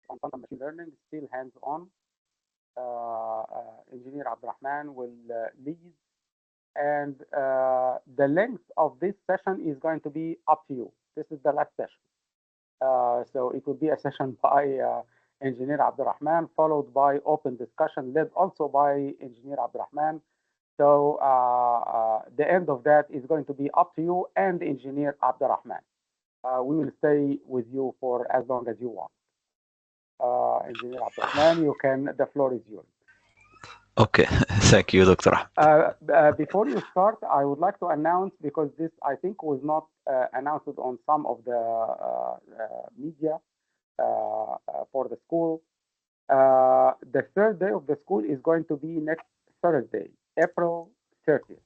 on quantum machine learning, still hands-on. Engineer Abdelrahman will lead, and the length of this session is going to be up to you. This is the last session. So it will be a session by Engineer Abdelrahman, followed by open discussion led also by Engineer Abdelrahman. So the end of that is going to be up to you and Engineer Abdelrahman. We will stay with you for as long as you want. Engineer Abdelrahman, the floor is yours. Okay, thank you, Dr. Ahmed. Before you start, I would like to announce, because this I think was not announced on some of the media for the school. The third day of the school is going to be next Thursday, April 30th.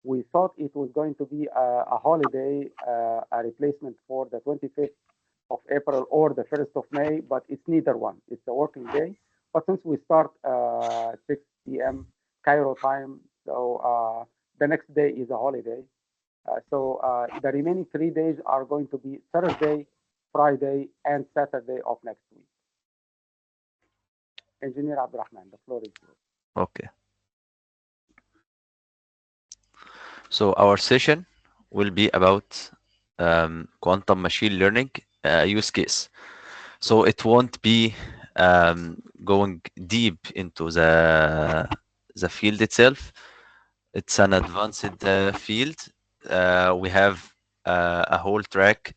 We thought it was going to be a holiday, a replacement for the 25th of April or the 1st of May, but it's neither one. It's a working day. But since we start 6 p.m. Cairo time, so the next day is a holiday. So the remaining 3 days are going to be Thursday, Friday, and Saturday of next week. Engineer Abdelrahman, the floor is yours. Okay. So our session will be about quantum machine learning use case. So it won't be going deep into the field itself. It's an advanced field. We have a whole track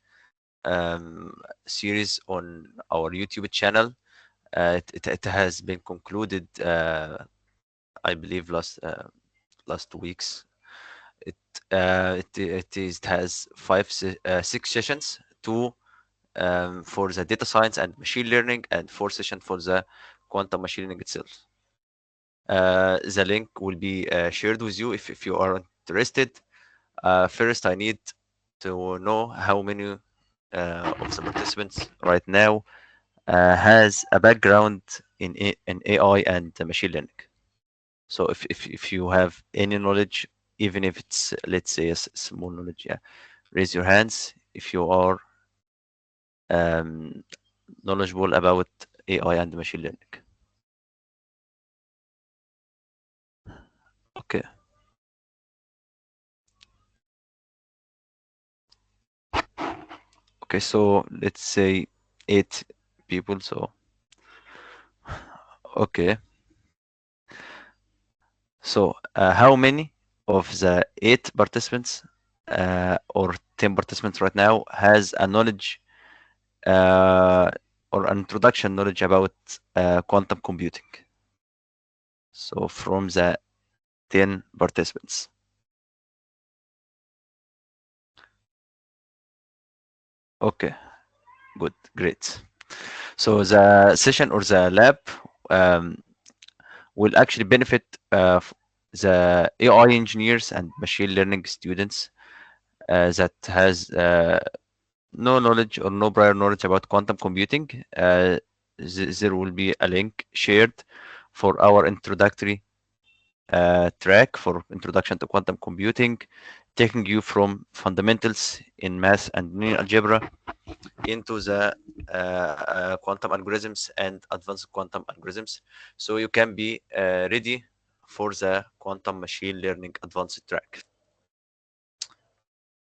series on our YouTube channel. It has been concluded, I believe, last 2 weeks. It has 6 sessions, 2 for the data science and machine learning, and 4 sessions for the quantum machine learning itself. The link will be shared with you if you are interested. First, I need to know how many of the participants right now has a background in AI and machine learning. So if you have any knowledge, even if it's, let's say, a small knowledge, yeah, raise your hands if you are knowledgeable about AI and machine learning. Okay. Okay, so let's say 8 people. So okay. So how many of the 8 participants or 10 participants right now has a knowledge or an introduction knowledge about quantum computing? So from the 10 participants. Okay, good, great. So the session or the lab will actually benefit the AI engineers and machine learning students that has no knowledge or no prior knowledge about quantum computing. There will be a link shared for our introductory track for introduction to quantum computing, taking you from fundamentals in math and linear algebra into the quantum algorithms and advanced quantum algorithms, so you can be ready for the quantum machine learning advanced track.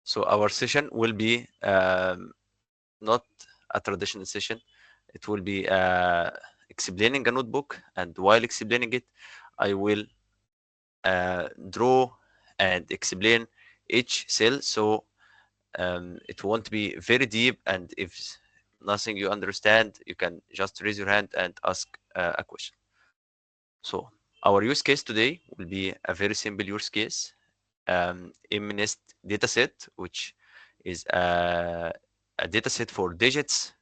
So our session will be not a traditional session. It will be explaining a notebook, and while explaining it, I will draw and explain each cell, so it won't be very deep, and if nothing you understand, you can just raise your hand and ask a question. So our use case today will be a very simple use case, MNIST dataset, which is a dataset for digits.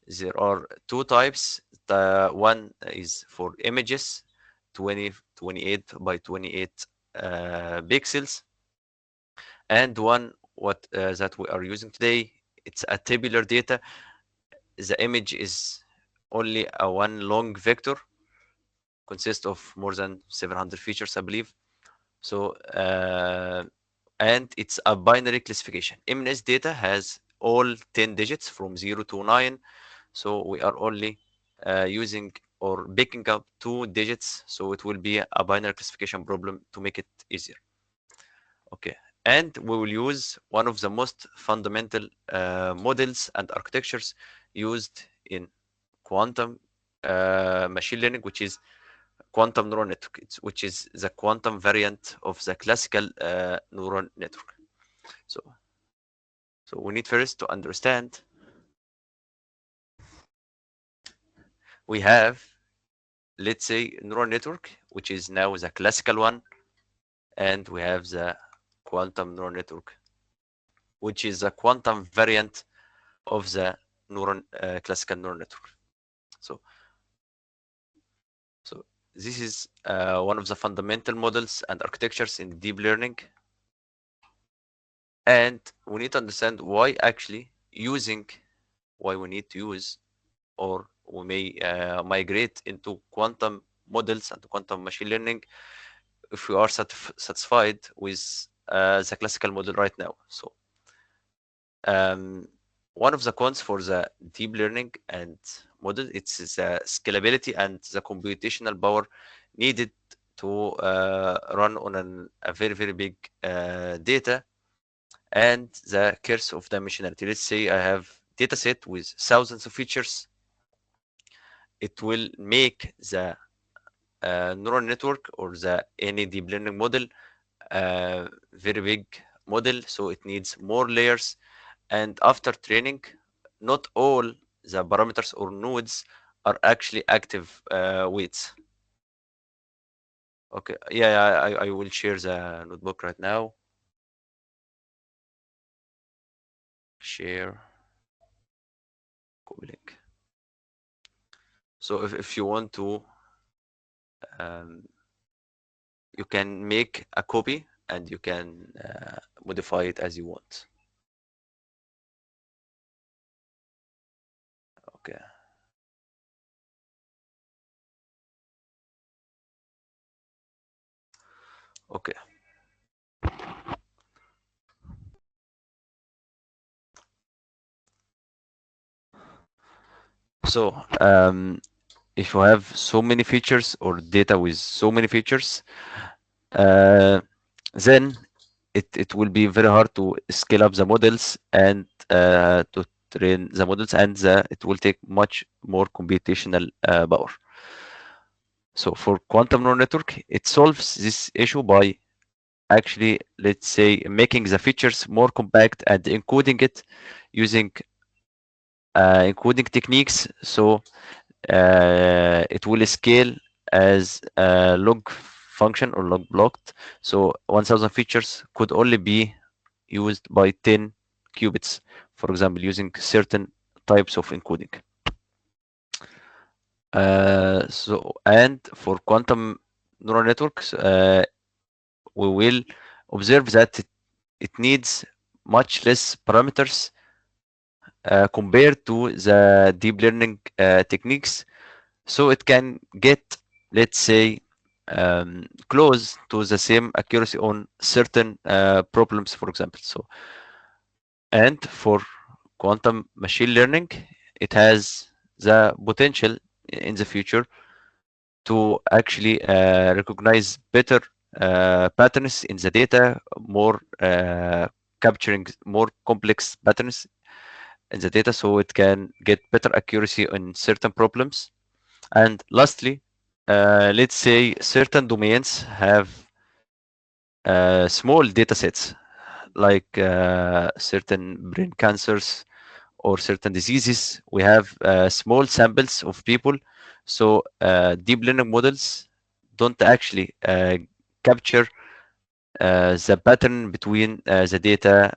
There are 2 types. The one is for images, 28 by 28 pixels, and one that we are using today, it's a tabular data. The image is only a one long vector, consists of more than 700 features, I believe. So and it's a binary classification. MNIST data has all 10 digits from 0 to 9. so we are only using or picking up 2 digits, so it will be a binary classification problem to make it easier. Okay, and we will use one of the most fundamental models and architectures used in quantum machine learning, which is quantum neural network, which is the quantum variant of the classical neural network. So, so we need first to understand we have, let's say, neural network, which is now the classical one, and we have the quantum neural network, which is a quantum variant of the classical neural network. So, so this is one of the fundamental models and architectures in deep learning, and we need to understand why we need to use, or we may migrate into quantum models and quantum machine learning if we are satisfied with the classical model right now. So one of the cons for the deep learning and model, it's the scalability and the computational power needed to run on a very, very big data, and the curse of dimensionality. Let's say I have data set with thousands of features. It will make the neural network or the any deep learning model very big model, so it needs more layers, and after training, not all the parameters or nodes are actually active weights. Okay, yeah, I will share the notebook right now. Share, copy link. So if you want to, um, you can make a copy and you can modify it as you want. Okay. Okay. So if you have so many features or data with so many features, then it will be very hard to scale up the models and to train the models, and it will take much more computational power. So for quantum neural network, it solves this issue by actually, let's say, making the features more compact and encoding it using encoding techniques. So it will scale as a log function or log blocked. So 1000 features could only be used by 10 qubits, for example, using certain types of encoding. And for quantum neural networks, we will observe that it needs much less parameters compared to the deep learning techniques, so it can get, let's say, close to the same accuracy on certain problems, for example. So, and for quantum machine learning, it has the potential in the future to actually recognize better patterns in the data, more capturing more complex patterns in the data, so it can get better accuracy on certain problems. And lastly, let's say certain domains have small data sets, like certain brain cancers or certain diseases. We have small samples of people, so deep learning models don't actually capture the pattern between the data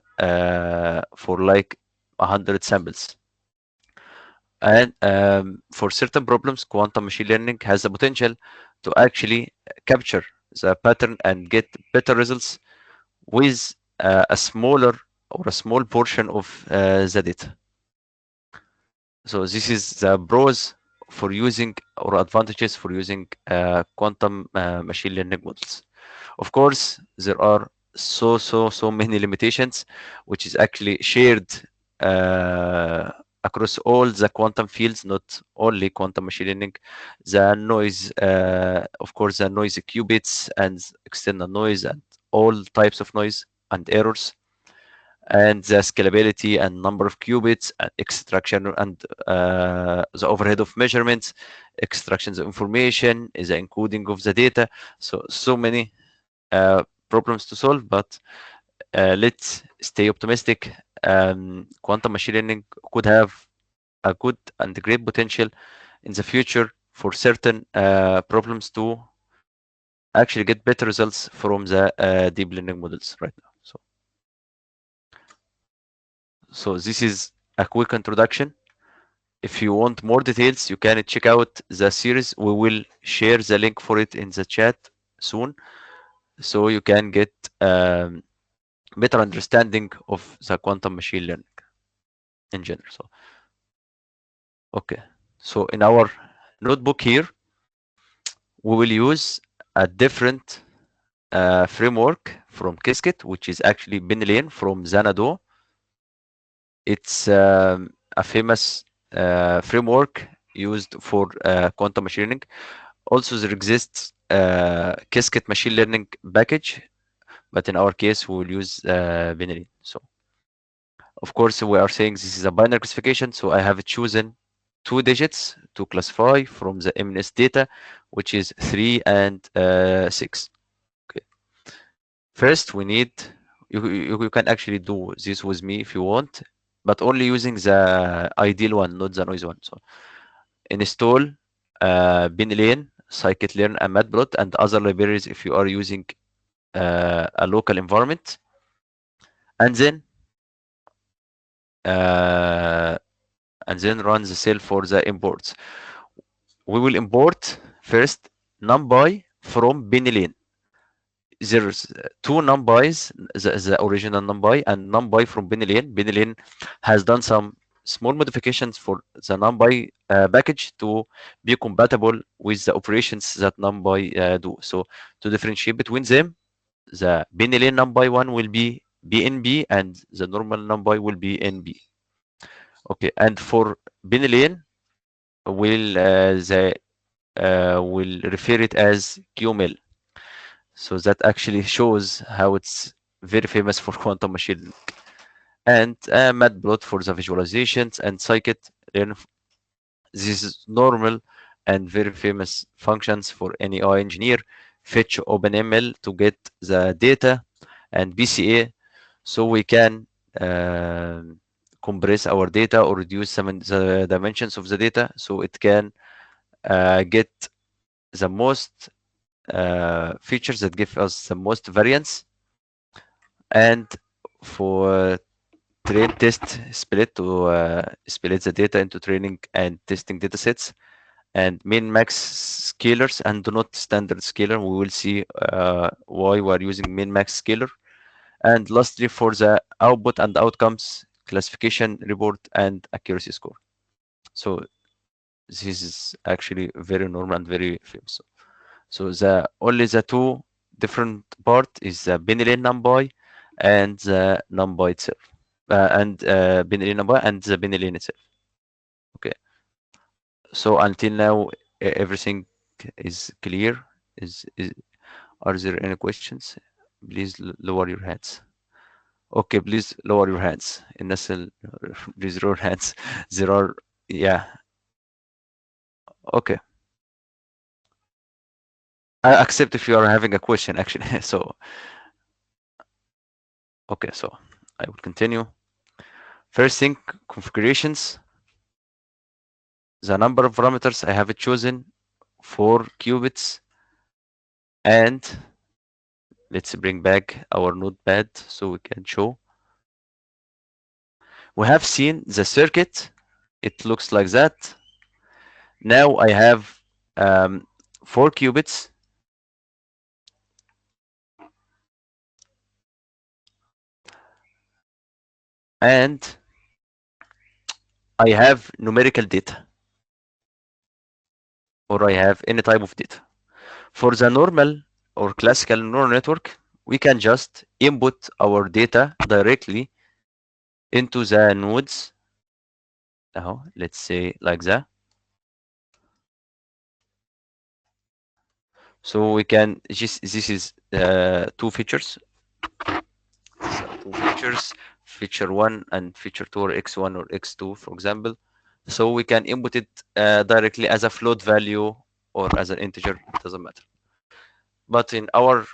for like 100 samples. And for certain problems, quantum machine learning has the potential to actually capture the pattern and get better results with a smaller or a small portion of the data. So this is the pros for using, or advantages for using quantum machine learning models. Of course, there are so many limitations, which is actually shared across all the quantum fields, not only quantum machine learning. The noise, of course, the noise qubits and external noise and all types of noise and errors, and the scalability and number of qubits and extraction and the overhead of measurements, extractions of information, is the encoding of the data. So many problems to solve, but let's stay optimistic. Quantum machine learning could have a good and great potential in the future for certain problems to actually get better results from the deep learning models right now. So this is a quick introduction. If you want more details, you can check out the series. We will share the link for it in the chat soon, so you can get better understanding of the quantum machine learning in general. So, okay. So in our notebook here, we will use a different framework from Qiskit, which is actually Binlane from Xanadu. It's a famous framework used for quantum machine learning. Also, there exists Qiskit machine learning package, but in our case, we will use Binary. So, of course, we are saying this is a binary classification, so I have chosen 2 digits to classify from the MNS data, which is 3 and 6. Okay. First, we need, you can actually do this with me if you want, but only using the ideal one, not the noise one. So install Binlane, scikit-learn, and Matplot, and other libraries if you are using a local environment, and then run the cell for the imports. We will import first NumPy from Binlane. There's two NumPys, the original NumPy and NumPy from Binlane. Binlane has done some small modifications for the NumPy package to be compatible with the operations that NumPy do. So to differentiate between them, the Binlane NumPy one will be BNB and the normal NumPy will be NB. Okay, and for Binlane, will refer it as QML. So that actually shows how it's very famous for quantum machine. And Matplot for the visualizations, and scikit-learn. This is normal and very famous functions for any AI engineer. Fetch OpenML to get the data, and BCA so we can compress our data or reduce some the dimensions of the data so it can get the most features that give us the most variance. And for train test split to split the data into training and testing data sets, and min max scalars and not standard scalar. We will see why we are using min max scalar. And lastly, for the output and outcomes, classification report and accuracy score. So this is actually very normal and very famous. So only the two different part is the Binlane NumPy and the NumPy itself, and Binlane NumPy and the Binlane itself. Okay. So until now, everything is clear. Are there any questions? Please lower your hands. Okay, please lower your hands. Please lower hands. There are, yeah. Okay. I accept if you are having a question, actually. So, okay, so I will continue. First thing, configurations. The number of parameters I have chosen 4 qubits, and let's bring back our notepad so we can show. We have seen the circuit. It looks like that. Now I have 4 qubits. And I have numerical data, or I have any type of data. For the normal or classical neural network, we can just input our data directly into the nodes let's say like that. So we can just, this is two features. These are two features, feature one and feature two, or x1 or x2, for example. So we can input it directly as a float value or as an integer, it doesn't matter. But in our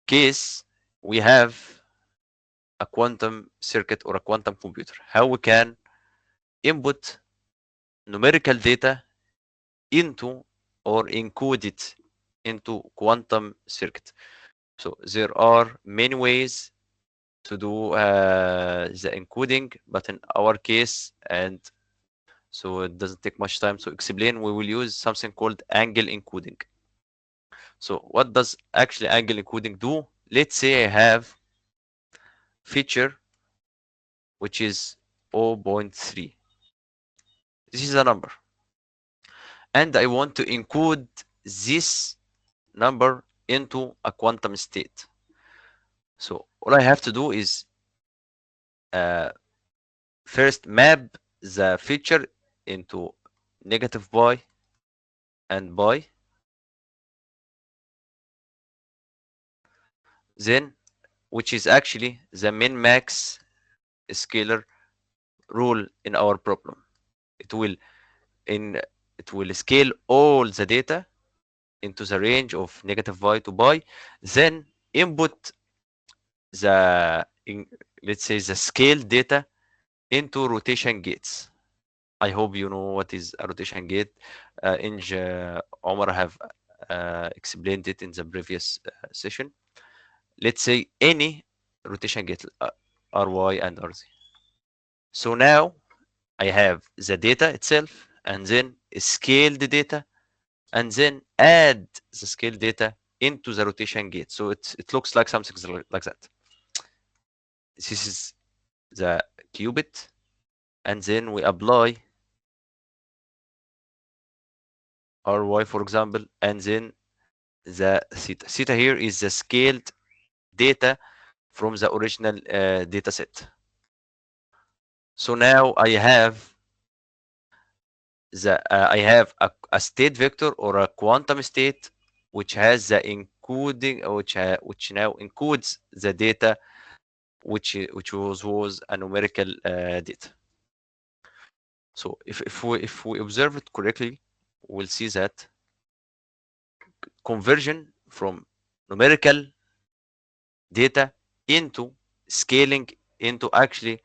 case, we have a quantum circuit or a quantum computer. How we can input numerical data into or encode it into quantum circuit. So there are many ways to do the encoding, but in our case, and so it doesn't take much time to explain, we will use something called angle encoding. So what does actually angle encoding do? Let's say I have feature which is 0.3. This is a number, and I want to encode this number into a quantum state. So all I have to do is uh, first map the feature into negative pi and pi. Then, which is actually the min max scalar rule in our problem. It will in it will scale all the data into the range of negative pi to pi, then input the let's say the scale data into rotation gates. I hope you know what is a rotation gate. Omar have explained it in the previous session. Let's say any rotation gate, ry and rz. So now I have the data itself, and then scale the data, and then add the scale data into the rotation gate. So it looks like something like that. This is the qubit, and then we apply ry, for example, and then the theta. Theta here is the scaled data from the original data set. So now I have a state vector or a quantum state which has the encoding, which now encodes the data which was a numerical data. So if we observe it correctly, we'll see that conversion from numerical data into scaling into actually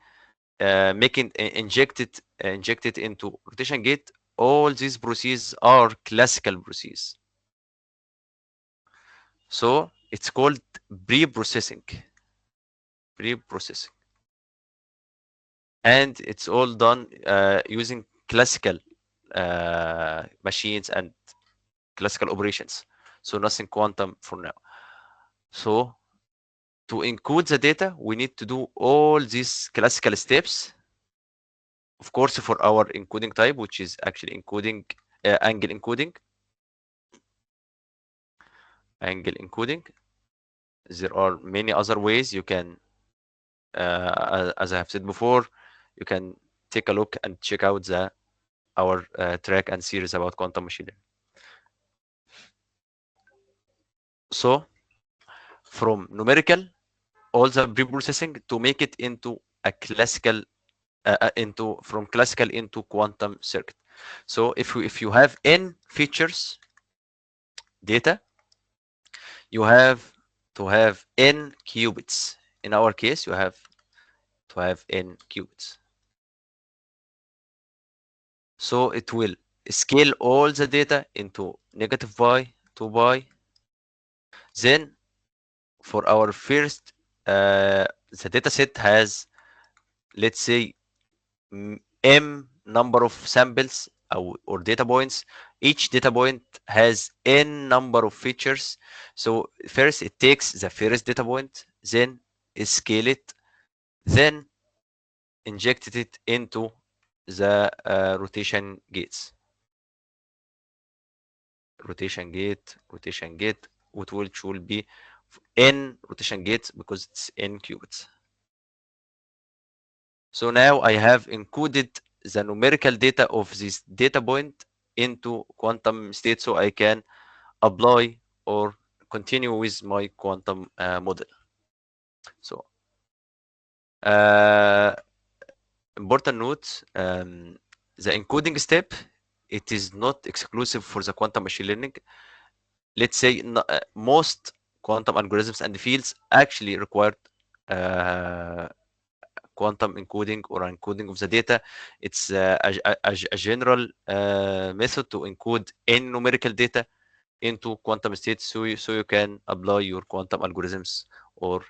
making injected into rotation gate. All these processes are classical processes. So it's called pre-processing. Pre-processing. And it's all done using classical machines and classical operations. So nothing quantum for now. So to encode the data, we need to do all these classical steps. Of course, for our encoding type, which is actually encoding angle encoding. Angle encoding. There are many other ways you can, as I have said before, you can take a look and check out our track and series about quantum machine learning. So from numerical, all the pre-processing to make it into a classical, into from classical into quantum circuit. So if you have n features data, you have to have n qubits. In our case, you have to have n qubits. So it will scale all the data into negative pi to pi. Then for our first, the data set has, let's say, m number of samples or data points. Each data point has n number of features. So first it takes the first data point, then scale it, then injected it into the rotation gates. Rotation gate, which will be n rotation gates because it's n qubits. So now I have encoded the numerical data of this data point into quantum state so I can apply or continue with my quantum model. So uh, important note, the encoding step, it is not exclusive for the quantum machine learning. Let's say most quantum algorithms and fields actually require uh, quantum encoding or encoding of the data. It's a general method to encode any numerical data into quantum states so you can apply your quantum algorithms or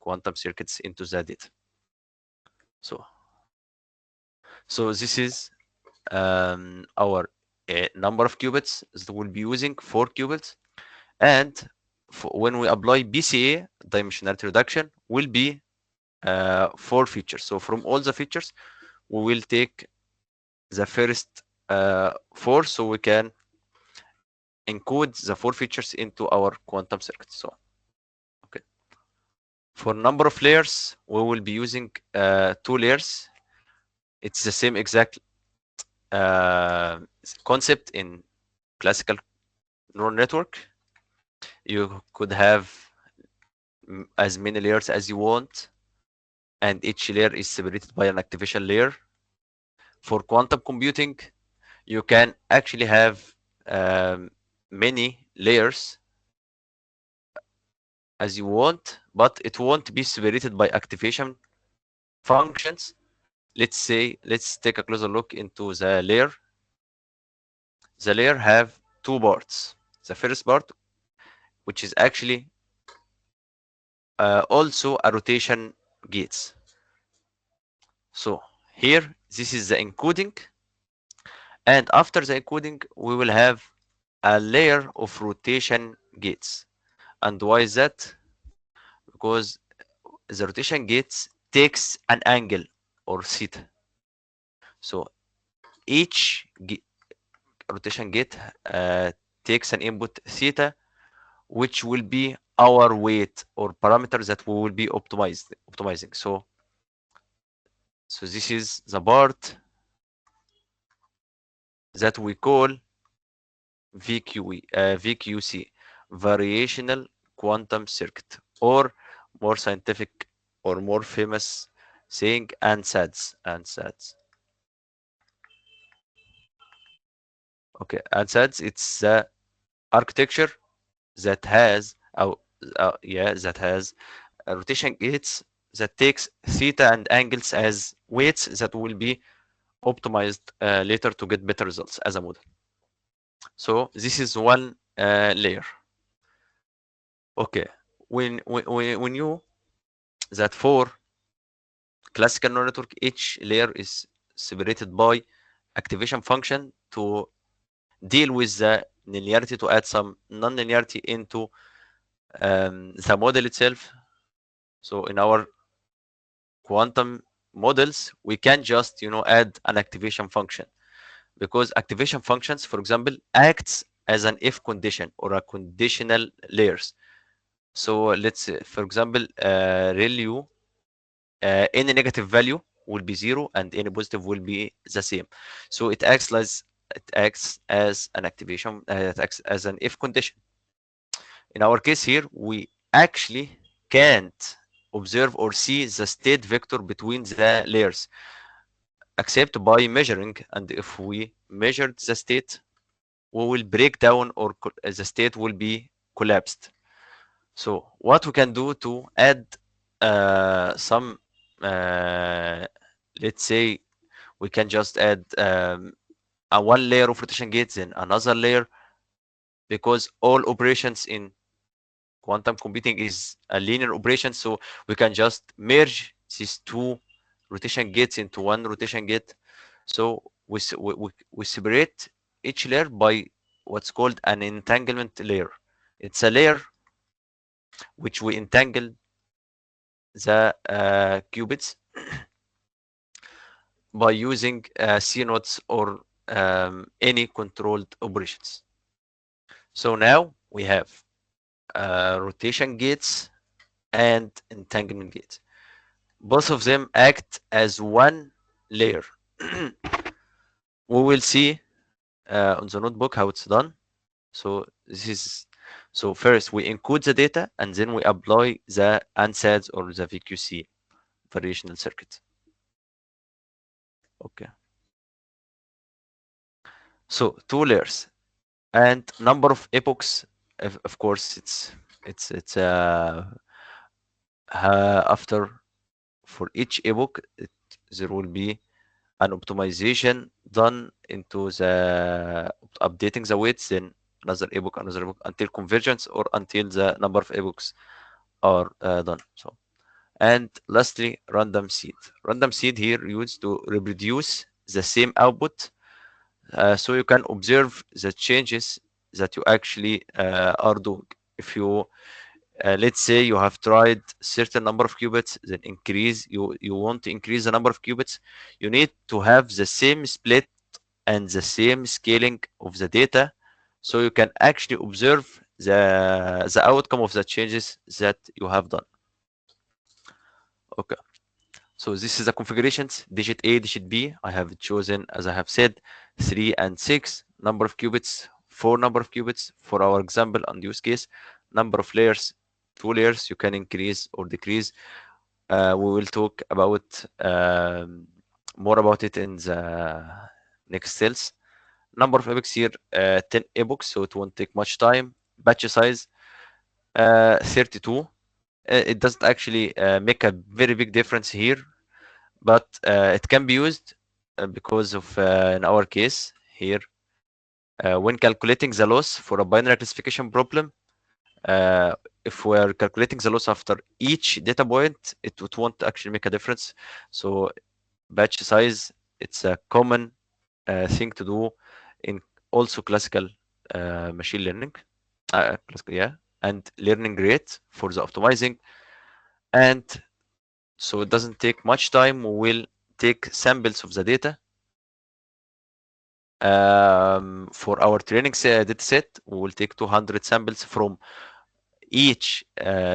quantum circuits into the data. So, so this is our number of qubits that we'll be using, 4 qubits. And when we apply BCA, dimensionality reduction, will be 4 features. So from all the features, we will take the first 4 so we can encode the 4 features into our quantum circuit. So, okay. For number of layers, we will be using 2 layers. It's the same exact uh, concept in classical neural network. You could have as many layers as you want, and each layer is separated by an activation layer. For quantum computing, you can actually have many layers as you want, but it won't be separated by activation functions. Let's say, let's take a closer look into the layer. The layer have 2 parts. The first part, which is actually also a rotation gates. So here, this is the encoding, and after the encoding, we will have a layer of rotation gates. And why is that? Because the rotation gates takes an angle or theta. So each rotation gate takes an input theta, which will be our weight or parameters that we will be optimizing. So this is the part that we call VQC, variational quantum circuit, or more scientific or more famous saying ANSADS. Okay, ANSADS, it's the architecture that has that has rotation gates that takes theta and angles as weights that will be optimized later to get better results as a model. So this is one layer. Okay, when you that for classical neural network, each layer is separated by activation function to deal with the linearity, to add some non-linearity into the model itself. So in our quantum models, we can just add an activation function, because activation functions, for example, acts as an if condition or a conditional layers. So let's say, for example, rel u, any negative value will be 0 and any positive will be the same. So it acts as an activation, it acts as an if condition. In our case here, we actually can't observe or see the state vector between the layers except by measuring. And if we measured the state, we will break down, or the state will be collapsed. So what we can do to add some, let's say, we can just add a one layer of rotation gates in another layer, because all operations in quantum computing is a linear operation. So we can just merge these 2 rotation gates into one rotation gate. So we separate each layer by what's called an entanglement layer. It's a layer which we entangle the qubits by using C nodes or any controlled operations. So now we have rotation gates and entanglement gates. Both of them act as one layer. We will see on the notebook how it's done. So this is, so first we encode the data and then we apply the ANSADs or the VQC variational circuit. Okay. So two layers and number of epochs. Of course, after for each epoch there will be an optimization done into the updating the weights, then another epoch until convergence or until the number of epochs are done. So, and lastly, random seed. Random seed here used to reproduce the same output, so you can observe the changes that you actually are doing. If you let's say you have tried certain number of qubits, then you want to increase the number of qubits, you need to have the same split and the same scaling of the data, so you can actually observe the outcome of the changes that you have done. Okay, so this is the configurations: digit A, digit B. I have chosen, as I have said, 3 and 6. Number of qubits, 4 number of qubits for our example and use case. Number of layers, 2 layers. You can increase or decrease. We will talk about more about it in the next cells. Number of epochs here, 10 epochs, so it won't take much time. Batch size, 32. It doesn't actually make a very big difference here, but it can be used because of, in our case here, when calculating the loss for a binary classification problem, uh, if we're calculating the loss after each data point, it won't actually make a difference. So batch size, it's a common thing to do in also classical machine learning, classical, yeah, and learning rate for the optimizing. And so it doesn't take much time. We will take samples of the data for our training data set. We will take 200 samples from each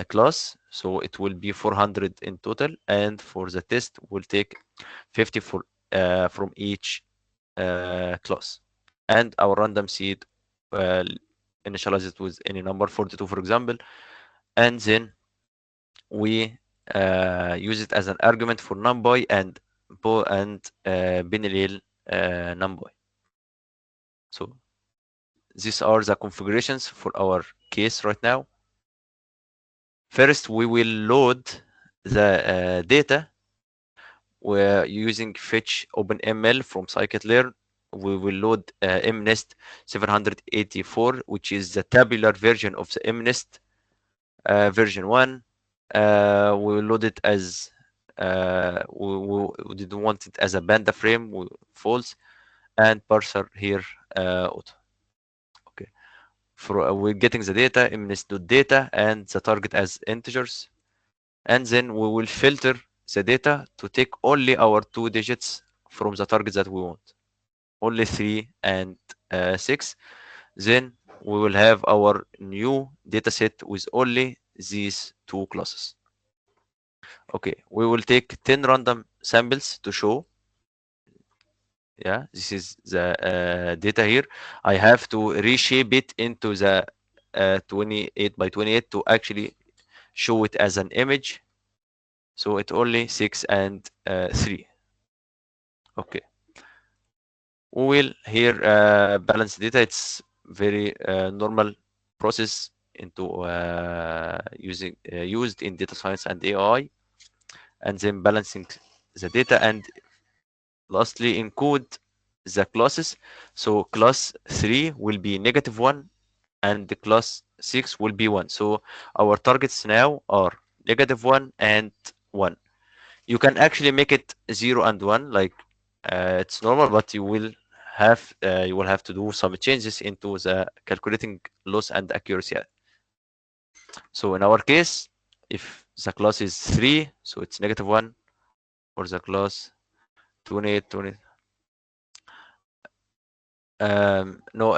class, so it will be 400 in total, and for the test we'll take 50 from each class. And our random seed, uh, initialize it with any number, 42 for example, and then we use it as an argument for numpy and binary numpy. So these are the configurations for our case right now. First, we will load the data. We're using fetch OpenML from scikit-learn. We will load MNIST 784, which is the tabular version of the MNIST version 1. We will load it as we didn't want it as a panda frame, false, and parser here auto. Okay, we're getting the data, MNIST.data, and the target as integers, and then we will filter the data to take only our 2 digits from the target that we want, only 3 and 6. Then we will have our new data set with only these 2 classes. Okay, we will take 10 random samples to show. Yeah, this is the data here. I have to reshape it into the 28 by 28 to actually show it as an image. So it only 6 and 3. Okay, we will here balance data. It's very normal process into used in data science and AI, and then balancing the data, and lastly encode the classes. So class 3 will be -1 and the class 6 will be 1. So our targets now are -1 and 1. You can actually make it 0 and 1, like it's normal, but you will have to do some changes into the calculating loss and accuracy. So in our case, if the class is 3, so it's -1. For the class 28, no,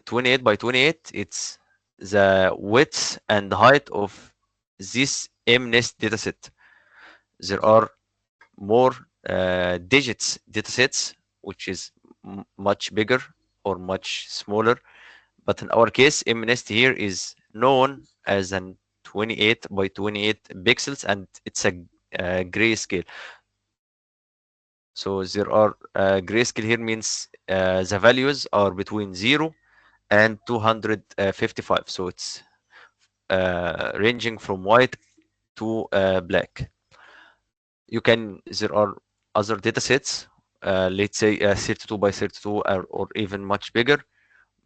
28 by 28, it's the width and height of this MNIST dataset. There are more digits datasets, which is much bigger or much smaller. But in our case, MNest here is known as an 28 by 28 pixels, and it's a grayscale. So there are grayscale here means the values are between 0 and 255. So it's ranging from white to black. There are other data sets, let's say 32 by 32 or even much bigger.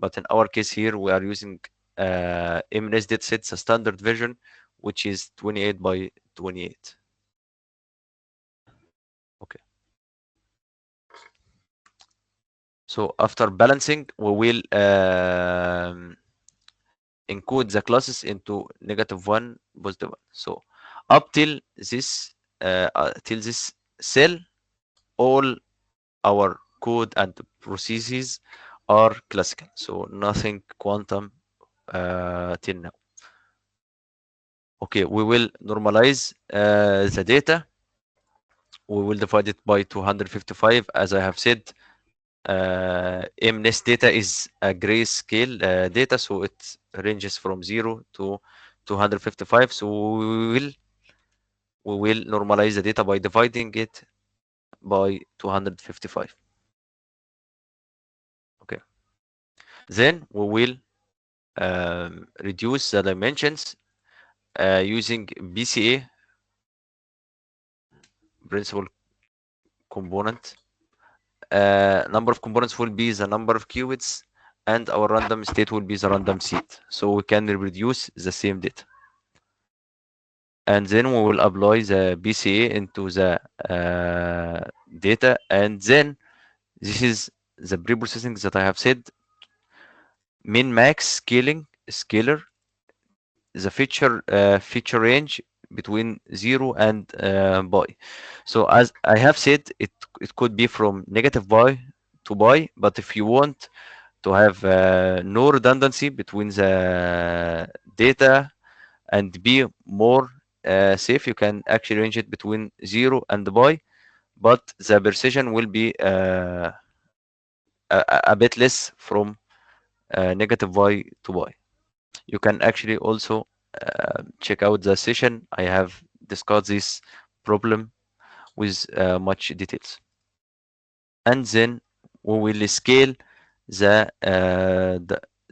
But in our case here, we are using MNS datasets, a standard version, which is 28 by 28. Okay. So after balancing, we will encode the classes into -1, +1. So up till this cell, all our code and processes are classical. So nothing quantum till now. Okay, we will normalize the data. We will divide it by 255. As I have said, MNIST data is a grayscale data, so it ranges from 0 to 255. So we will normalize the data by dividing it by 255. Okay. Then we will reduce the dimensions using BCA, principal component. Number of components will be the number of qubits, and our random state will be the random seed. So we can reproduce the same data. And then we will apply the BCA into the data, and then this is the pre-processing that I have said. Min-max scalar, the feature range between 0 and pi. So as I have said, it could be from -pi to pi, but if you want to have no redundancy between the data and be more safe, you can actually range it between 0 and pi, but the precision will be a bit less from -pi to pi. You can actually also check out the session. I have discussed this problem with much details. And then we will scale the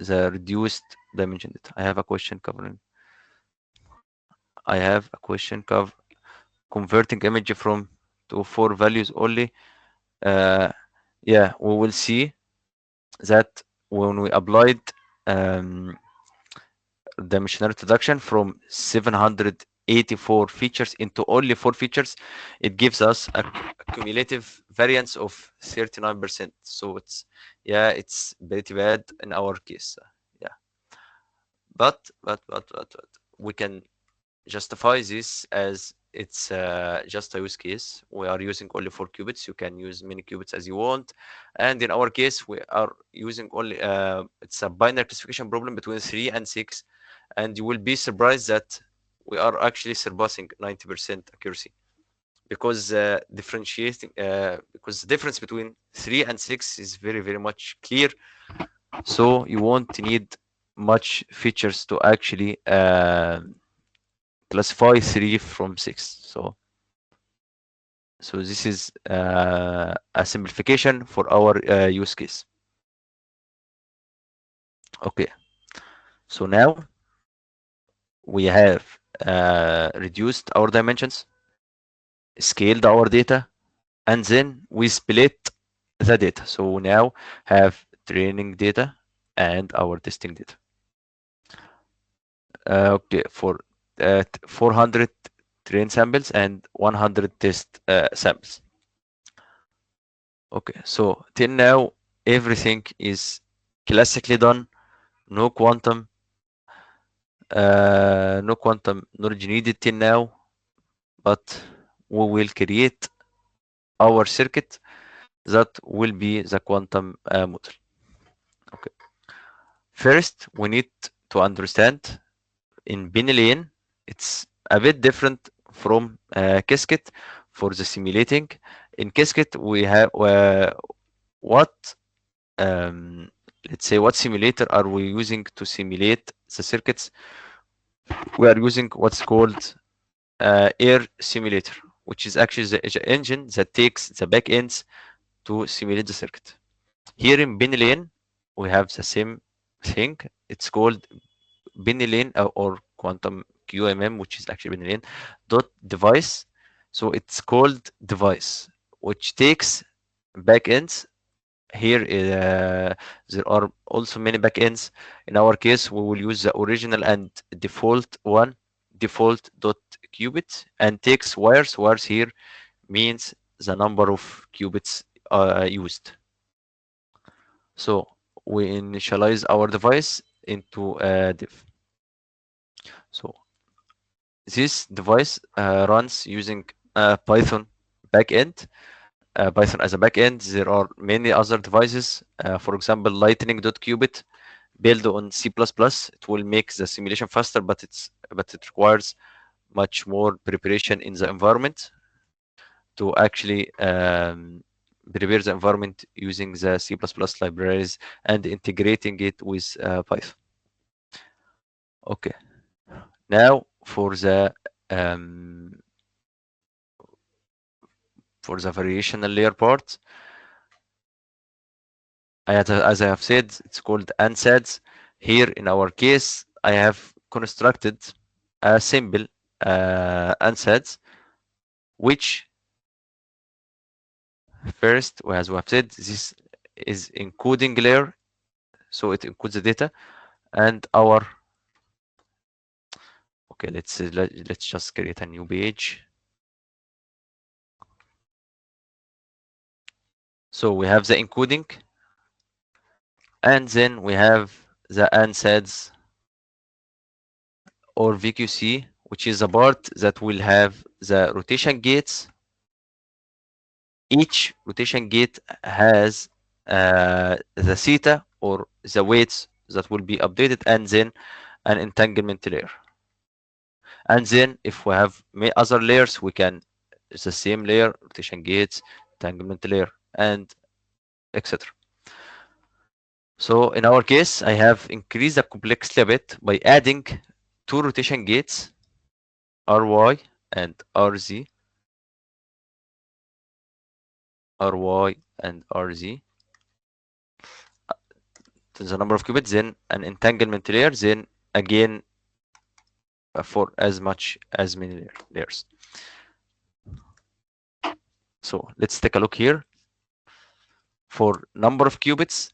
reduced dimension data. I have a question covering. I have a question cover converting image from to 4 values only. Yeah, we will see that when we applied dimensional reduction from 784 features into only 4 features, it gives us a cumulative variance of 39%. So it's pretty bad in our case. Yeah, but we can justify this as it's just a use case. We are using only 4 qubits. You can use many qubits as you want. And in our case, we are using only, it's a binary classification problem between 3 and 6. And you will be surprised that we are actually surpassing 90% accuracy, because because the difference between 3 and 6 is very, very much clear. So you won't need much features to actually classify 3 from 6. So this is a simplification for our use case. Okay, so now we have reduced our dimensions, scaled our data, and then we split the data. So we now have training data and our testing data. Okay, for 400 train samples and 100 test samples. Okay, so till now everything is classically done. No quantum knowledge needed till now, but we will create our circuit that will be the quantum model. Okay. First, we need to understand in binary lane, it's a bit different from Qiskit for the simulating. in Qiskit, we have what um, let's say what simulator are we using to simulate the circuits? We are using what's called air simulator, which is actually the engine that takes the back ends to simulate the circuit. Here in Binlane, we have the same thing. It's called Binlane or quantum QMM, which is actually Binlane dot device. So it's called device, which takes backends. Here, there are also many backends. In our case, we will use the original and default one, default dot qubit, and takes wires. Wires here means the number of qubits used. So we initialize our device into a div. So this device runs using Python backend. Python as a backend. There are many other devices. For example, lightning.qubit built on C++. It will make the simulation faster, but it requires much more preparation in the environment to actually prepare the environment using the C++ libraries and integrating it with Python. Okay. Now um, for the variational layer part, as I have said, it's called ansatz. Here in our case, I have constructed a simple ansatz, which first, as we have said, this is encoding layer, so it encodes the data, and our okay. Let's just create a new page. So we have the encoding, and then we have the ansatz or VQC, which is a part that will have the rotation gates. Each rotation gate has the theta or the weights that will be updated, and then an entanglement layer. And then if we have other layers, we can it's the same layer, rotation gates, entanglement layer, and etc. So in our case, I have increased the complexity a bit by adding two rotation gates, RY and RZ, RY and RZ, to the number of qubits, then an entanglement layer, then again for as many layers. So let's take a look here. For number of qubits,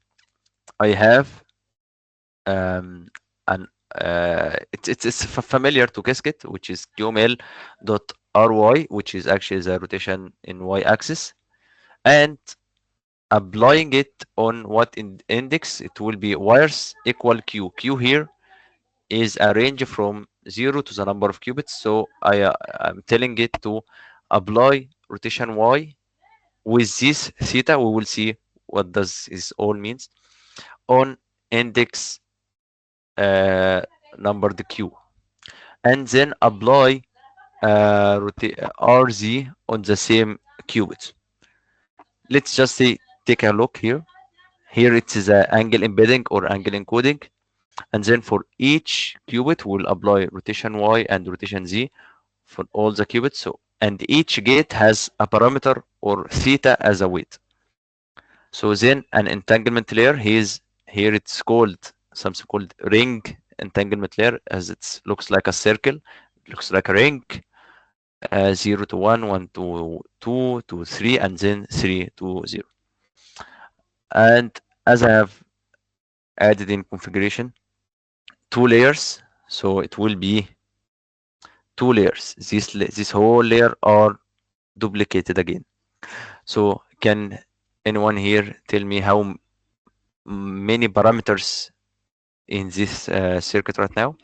I have an it's familiar to Qiskit, which is QML dot ry, which is actually the rotation in y-axis, and applying it on what index, it will be wires equal q. Q here is a range from 0 to the number of qubits. So I'm telling it to apply rotation y with this theta. We will see what does this all means on index number the q, and then apply rz on the same qubits. Let's just say take a look here. Here it is a angle embedding or angle encoding, and then for each qubit we'll apply rotation y and rotation z for all the qubits. So and each gate has a parameter or theta as a weight. So then an entanglement layer, here it's called something called ring entanglement layer, as it looks like a circle, looks like a ring, 0 to 1, 1 to 2 to 3, and then 3 to 0. And as I have added in configuration two layers, so it will be two layers. This whole layer are duplicated again. So can anyone here tell me how many parameters in this circuit right now?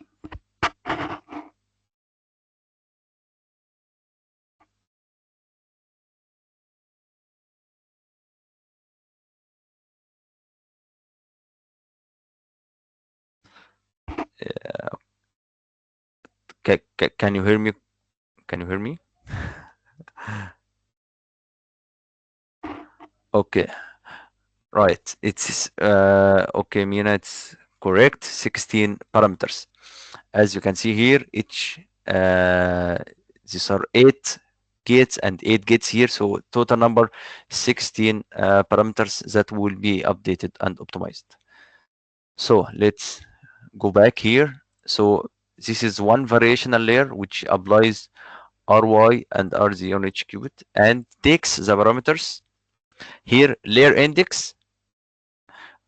Can you hear me? Can you hear me? Okay, right. It's okay, Mina, it's correct. 16 parameters. As you can see here, each these are 8 gates and 8 gates here, so total number 16 parameters that will be updated and optimized. So let's go back here. So this is one variational layer which applies ry and rz on each qubit and takes the parameters here, layer index,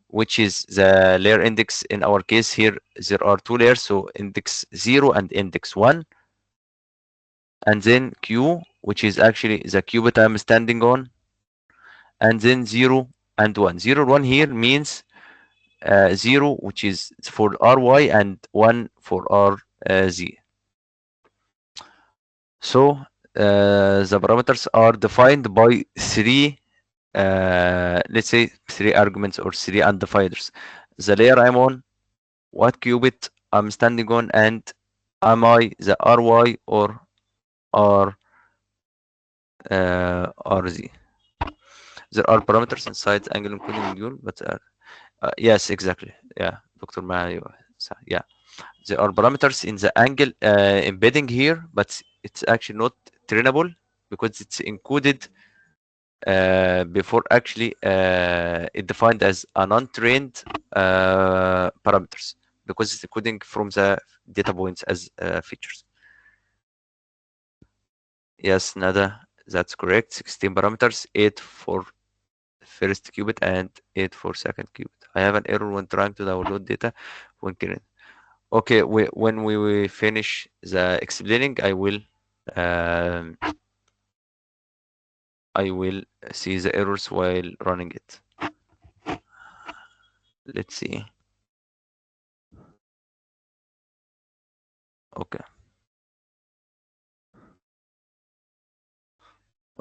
which is the layer index. In our case here there are two layers, so index 0 and index 1, and then q, which is actually the qubit I'm standing on, and then 0 and 1. 0 1 here means 0 which is for ry and 1 for rz. So the parameters are defined by three, let's say three arguments or three undefiners: the layer I'm on, what qubit I'm standing on, and am I the ry or r rz. There are parameters inside the angle encoding module, but yes, exactly. Yeah, Dr. Mayo. Yeah, there are parameters in the angle embedding here, but it's actually not trainable because it's encoded before actually it defined as an untrained parameters because it's encoding from the data points as features. Yes, Nada, that's correct. 16 parameters, 8 for first qubit and 8 for second qubit. I have an error when trying to download data when creating. Okay, when we finish the explaining, um, I will see the errors while running it. Let's see. Okay.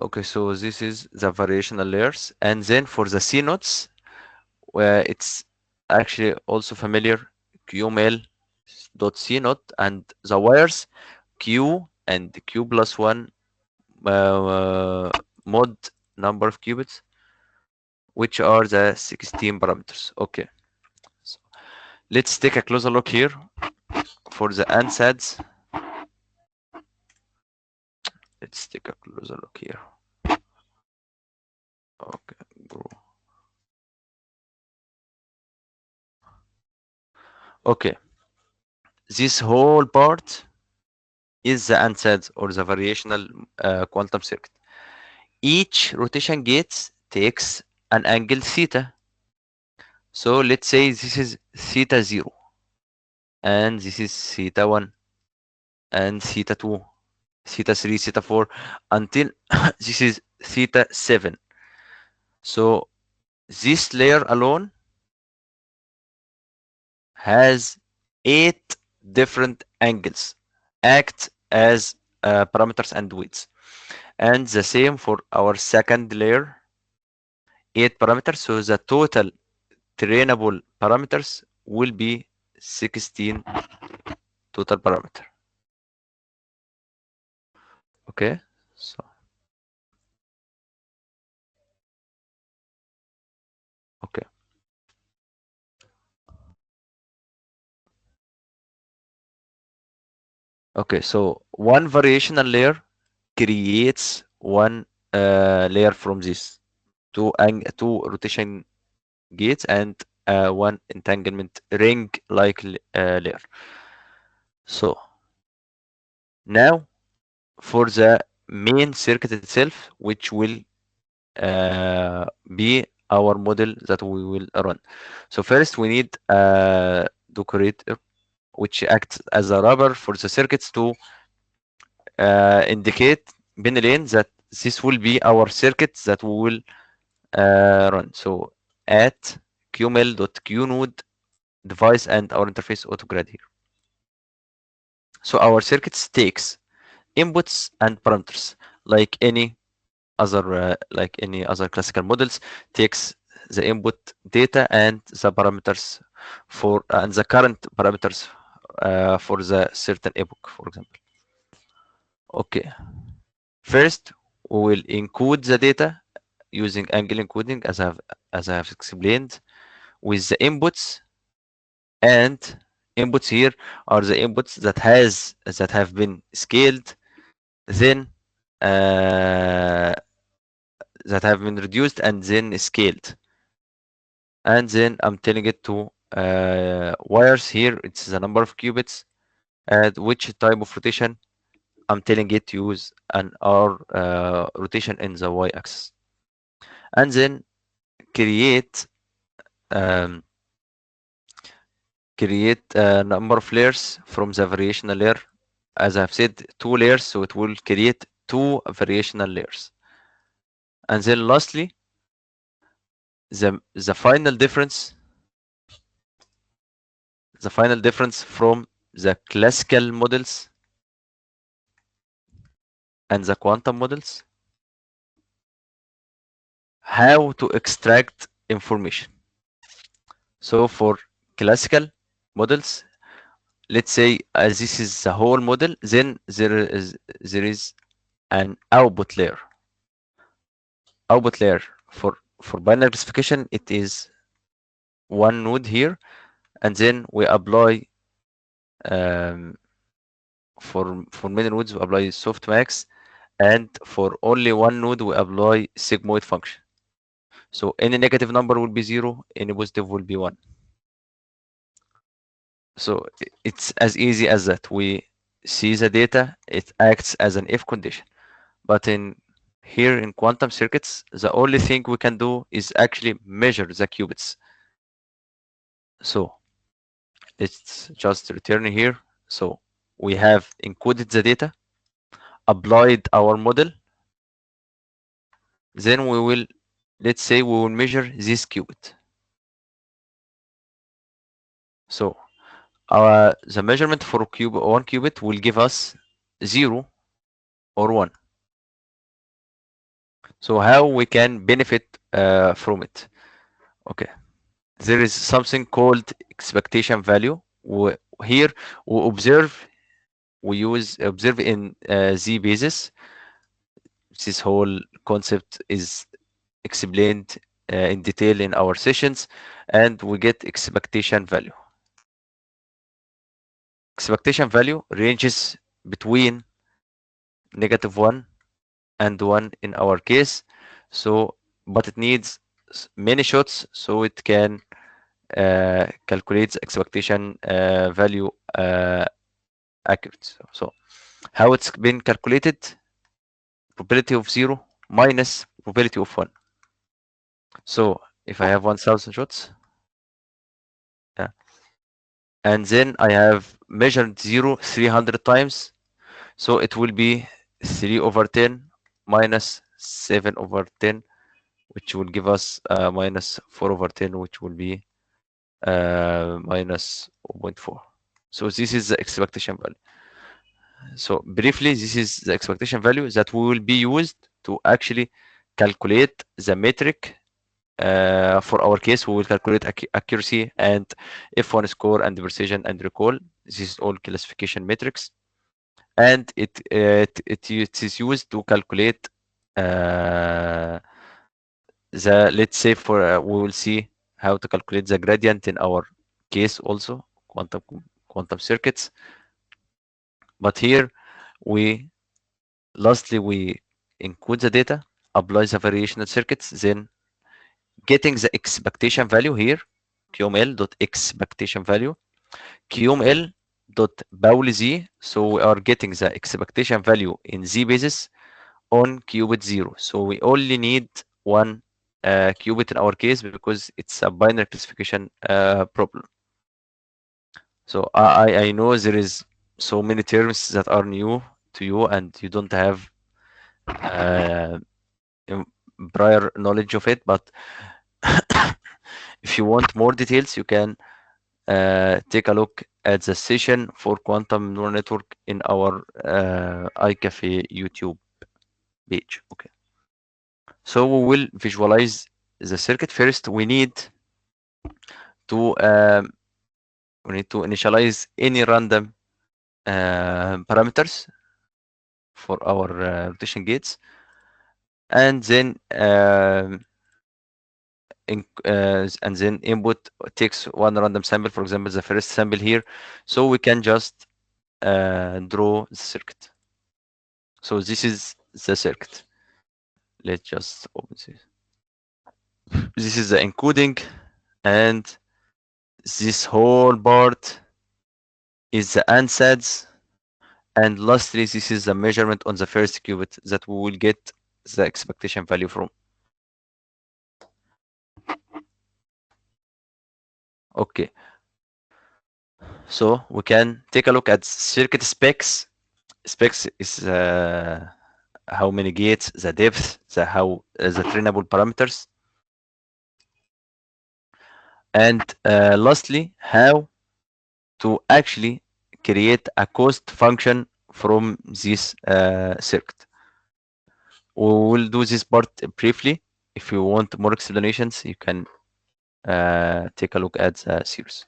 Okay, so this is the variational layers, and then for the C nodes, where it's actually also familiar, QML dot C node, and the wires Q and Q plus 1 mod number of qubits, which are the 16 parameters. Okay, so let's take a closer look here for the ansatz. Let's take a closer look here. Okay, bro. Okay, this whole part is the ansatz or the variational quantum circuit. Each rotation gate takes an angle theta. So let's say this is theta 0, and this is theta 1, and theta 2, theta 3, theta 4, until this is theta 7. So this layer alone has 8 different angles, act as parameters and weights. And the same for our second layer, 8 parameters. So the total trainable parameters will be 16 total parameter. Okay, so okay. Okay, so one variational layer creates one layer from this two rotation gates and one entanglement ring like layer. So now for the main circuit itself, which will be our model that we will run. So first we need a decorator which acts as a rubber for the circuits to indicate bin lane that this will be our circuit that we will run. So at qml.qnode device and our interface autograd here. So our circuits takes inputs and parameters like any other classical models, takes the input data and the parameters for and the current parameters for the certain epoch, for example. Okay, first we will encode the data using angle encoding as I have explained, with the inputs, and inputs here are the inputs that have been scaled, then that have been reduced and then scaled, and then I'm telling it to wires. Here it's the number of qubits and which type of rotation. I'm telling it to use an R rotation in the y-axis, and then create um, create a number of layers from the variational layer. As I've said, two layers, so it will create two variational layers. And then lastly, the final difference, from the classical models and the quantum models, how to extract information. So for classical models, let's say this is the whole model, then there is an output layer. Output layer for binary classification, it is one node here, and then we apply um, for many nodes we apply softmax, and for only one node we apply sigmoid function. So any negative number will be 0, any positive will be 1. So it's as easy as that. We see the data, it acts as an if condition. But here in quantum circuits, the only thing we can do is actually measure the qubits. So let's just return here. So we have encoded the data, applied our model, then we will, let's say we will measure this qubit. So the measurement for one qubit will give us 0 or 1. So how we can benefit from it? Okay, there is something called expectation value. Here we observe in Z basis. This whole concept is explained in detail in our sessions, and we get expectation value. Expectation value ranges between -1 and 1 in our case. So, but it needs many shots so it can calculate the expectation value accurate. So, how it's been calculated? Probability of 0 minus probability of 1. So, if I have 1000 shots, yeah, and then I have measured 0 300 times, so it will be 3 over 10 minus 7 over 10, which will give us minus 4 over 10, which will be minus 0.4. So this is the expectation value. So briefly, this is the expectation value that will be used to actually calculate the metric. For our case, we will calculate accuracy and F1 score and precision and recall. This is all classification metrics, and it is used to calculate let's say we will see how to calculate the gradient in our case also, quantum circuits. But here we lastly we encode the data, apply the variational circuits, then getting the expectation value here, QML dot expectation value, QML dot Pauli Z. So we are getting the expectation value in Z basis on qubit 0. So we only need one qubit in our case because it's a binary classification problem. So I know there is so many terms that are new to you and you don't have uh, prior knowledge of it, but if you want more details, you can take a look at the session for quantum neural network in our iCafé YouTube page. Okay. So we will visualize the circuit. First, we need to initialize any random parameters for our rotation gates. and then and then input takes one random sample, for example, the first sample here. So we can just draw the circuit. So this is the circuit. Let's just open this. This is the encoding, and this whole part is the ansatz. And lastly, this is the measurement on the first qubit that we will get the expectation value from. Okay, so we can take a look at circuit specs. Specs is how many gates, the depth, the trainable parameters, and lastly, how to actually create a cost function from this circuit. We will do this part briefly. If you want more explanations, you can take a look at the series.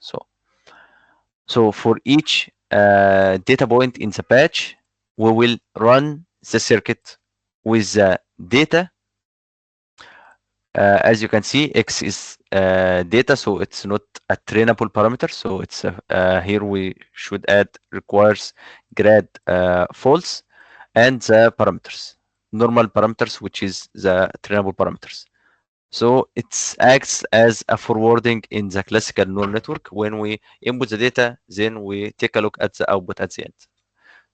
So for each data point in the patch, we will run the circuit with the data. As you can see, X is data, so it's not a trainable parameter. So it's here we should add requires grad false and the parameters, normal parameters, which is the trainable parameters. So it acts as a forwarding in the classical neural network. When we input the data, then we take a look at the output at the end.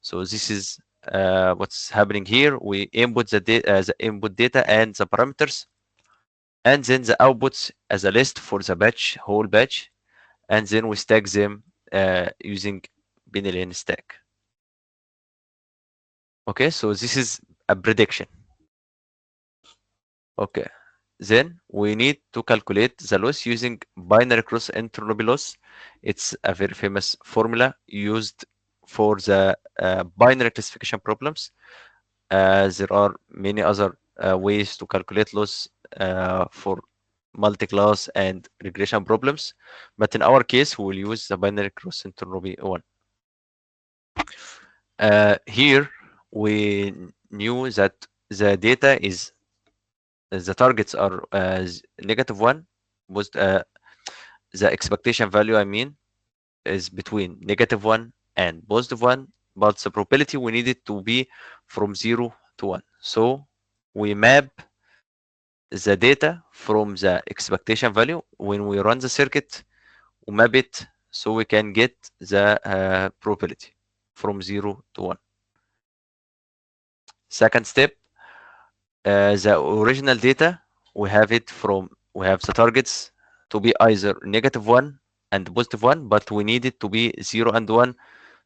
So this is what's happening here. We input the input data and the parameters, and then the outputs as a list for the batch, whole batch, and then we stack them using bin stack. Okay, so this is a prediction. Okay, then we need to calculate the loss using binary cross entropy loss. It's a very famous formula used for the binary classification problems. There are many other ways to calculate loss for multi-class and regression problems, but in our case, we will use the binary cross entropy one. Here, we knew that the data is the targets are -1, was the expectation value, I mean, is between -1 and +1, but the probability we need it to be from 0 to 1. So we map the data from the expectation value. When we run the circuit, we map it so we can get the probability from 0 to 1. Second step, the original data, we have the targets to be either -1 and +1, but we need it to be 0 and 1.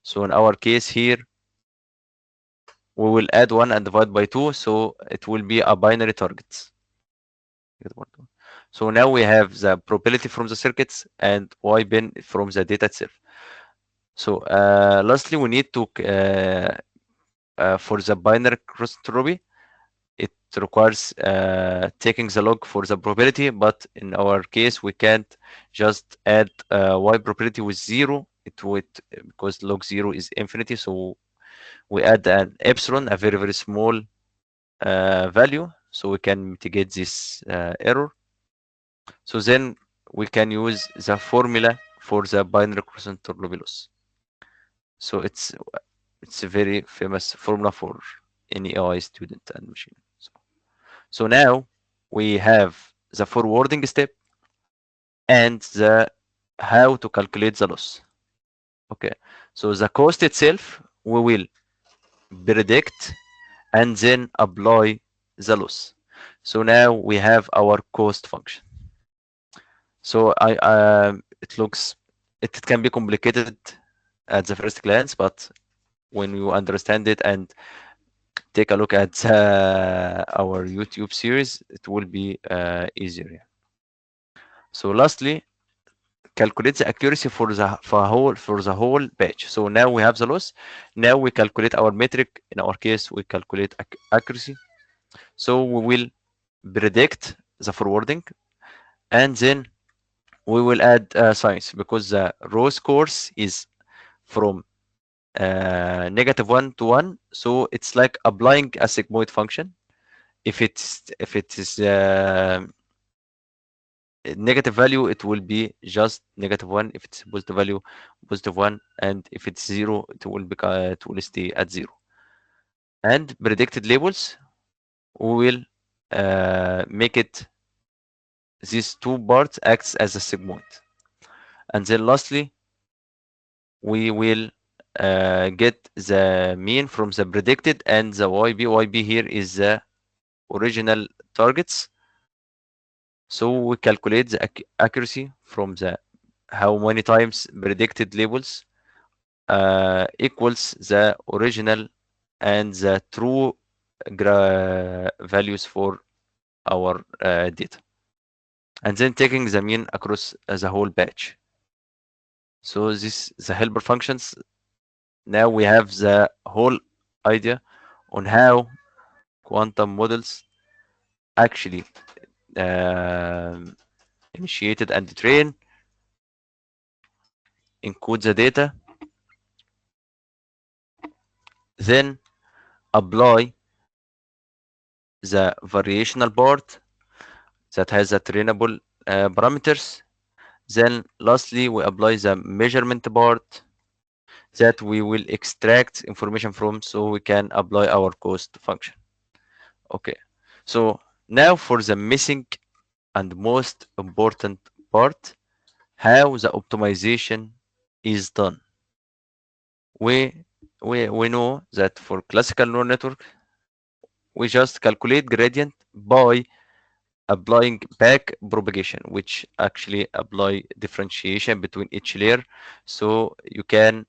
So in our case here, we will add 1 and divide by 2, so it will be a binary target. So now we have the probability from the circuits and y bin from the data itself. So lastly, we need to for the binary cross entropy, it requires taking the log for the probability, but in our case, we can't just add y probability with 0. It would, because log 0 is infinity, so we add an epsilon, a very, very small value, so we can mitigate this error. So then we can use the formula for the binary cross entropy loss. So it's a very famous formula for any AI student and machine. So now we have the forwarding step and the how to calculate the loss. Okay, so the cost itself we will predict and then apply the loss. So now we have our cost function. So it can be complicated at the first glance, but when you understand it and take a look at our YouTube series, it will be easier. So lastly, calculate the accuracy for the whole batch. So now we have the loss. Now we calculate our metric. In our case, we calculate accuracy. So we will predict the forwarding, and then we will add science, because the raw scores is from -1 to 1. So it's like applying a sigmoid function. If it is negative value, it will be just -1. If it's positive value, +1, and if it's 0, it will stay at 0. And predicted labels, we will make it these two parts acts as a segment. And then lastly, we will get the mean from the predicted and the YB. YB here is the original targets. So we calculate the accuracy from the how many times predicted labels equals the original and the true values for our data, and then taking the mean across the whole batch. So this the helper functions. Now we have the whole idea on how quantum models actually um, initiated and train, encode the data, then apply the variational part that has the trainable parameters. Then lastly, we apply the measurement part that we will extract information from, so we can apply our cost function. Okay, so now for the missing and most important part, how the optimization is done. We we know that for classical neural network, we just calculate gradient by applying back propagation, which actually apply differentiation between each layer, so you can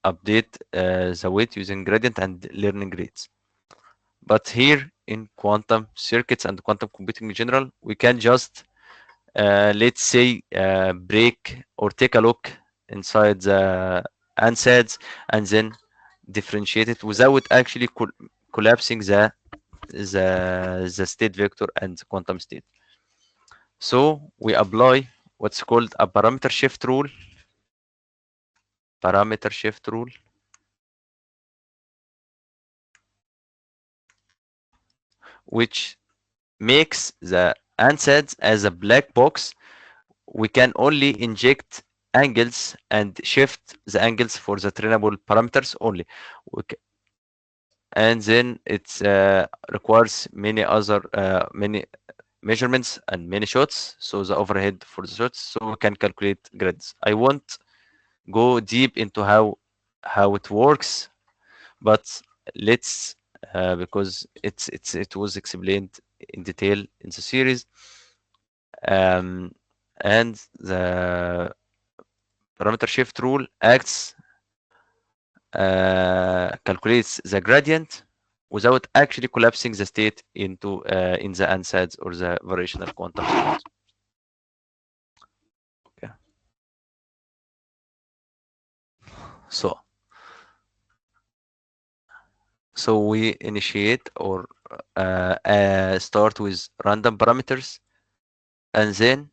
update the weight using gradient and learning rates. But here in quantum circuits and quantum computing in general, we can just let's say break or take a look inside the ansatz and then differentiate it without actually collapsing the state vector and the quantum state. So we apply what's called a parameter shift rule, which makes the ansatz as a black box. We can only inject angles and shift the angles for the trainable parameters only. And then it requires many measurements and many shots, so the overhead for the shots, so we can calculate grids. I won't go deep into how it works, but let's because it was explained in detail in the series, um, and the parameter shift rule acts calculates the gradient without actually collapsing the state into in the ansatz or the variational quantum state. Okay. So we initiate or start with random parameters, and then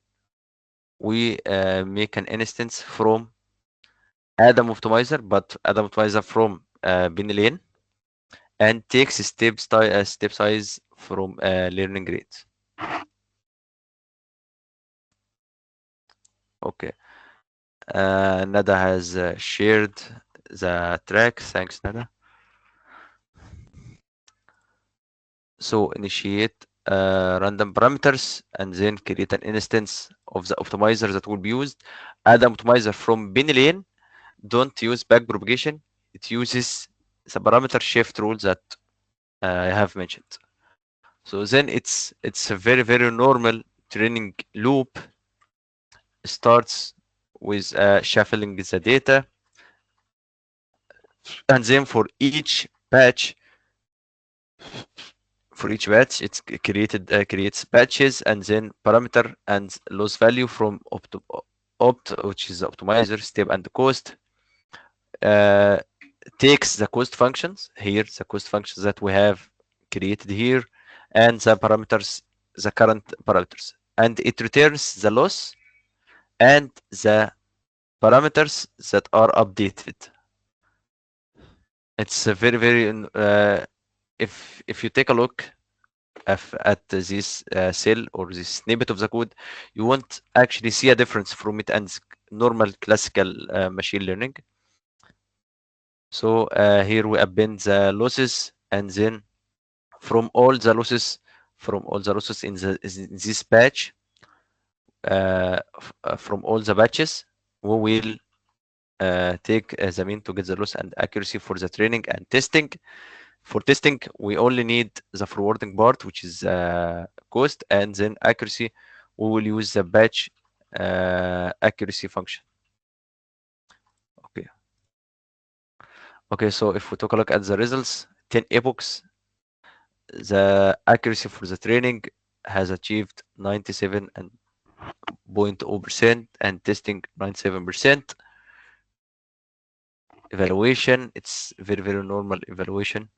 we make an instance from Adam optimizer, but Adam optimizer from bin lane, and takes step size from learning rate. Okay. Nada has shared the track. Thanks, Nada. So initiate random parameters and then create an instance of the optimizer that will be used. Add an optimizer from bin lane. Don't use back propagation. It uses the parameter shift rule that I have mentioned. So then it's a very normal training loop. Starts with shuffling the data, and then for each batch it's creates batches and then parameter and loss value from which is the optimizer step and the cost. Takes the cost functions here, the cost functions that we have created here, and the parameters, the current parameters, and it returns the loss and the parameters that are updated. It's a very if you take a look at this cell or this snippet of the code, you won't actually see a difference from it and normal classical machine learning. So here we append the losses, and then from all the losses, in this batch, from all the batches, we will take the mean to get the loss and accuracy for the training and testing. For testing, we only need the forwarding part, which is cost, and then accuracy. We will use the batch accuracy function. Okay. Okay, so if we take a look at the results, 10 epochs, the accuracy for the training has achieved 97.0% and testing 97%. Evaluation, it's very normal evaluation.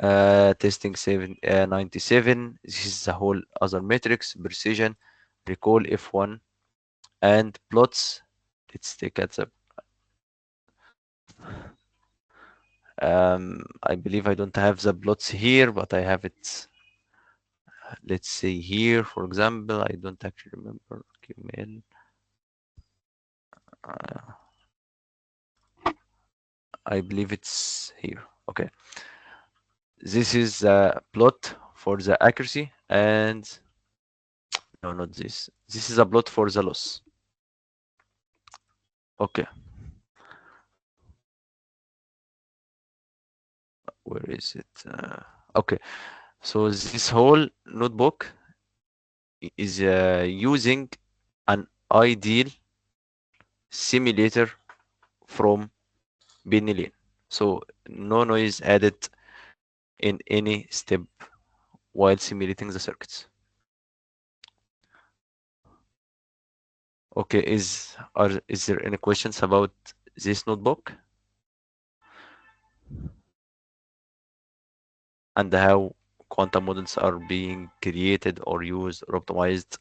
Testing 97. This is the whole other metrics: precision, recall, F1, and plots. Let's take at the I believe I don't have the plots here, but I have it. Let's say here, for example, I don't actually remember QML. I believe it's here. Okay, this is a plot for the accuracy, and no, not this. This is a plot for the loss. Okay, where is it? Okay, so this whole notebook is using an ideal simulator from Benelin. So no noise added in any step while simulating the circuits. Okay, is there any questions about this notebook and how quantum models are being created or used or optimized?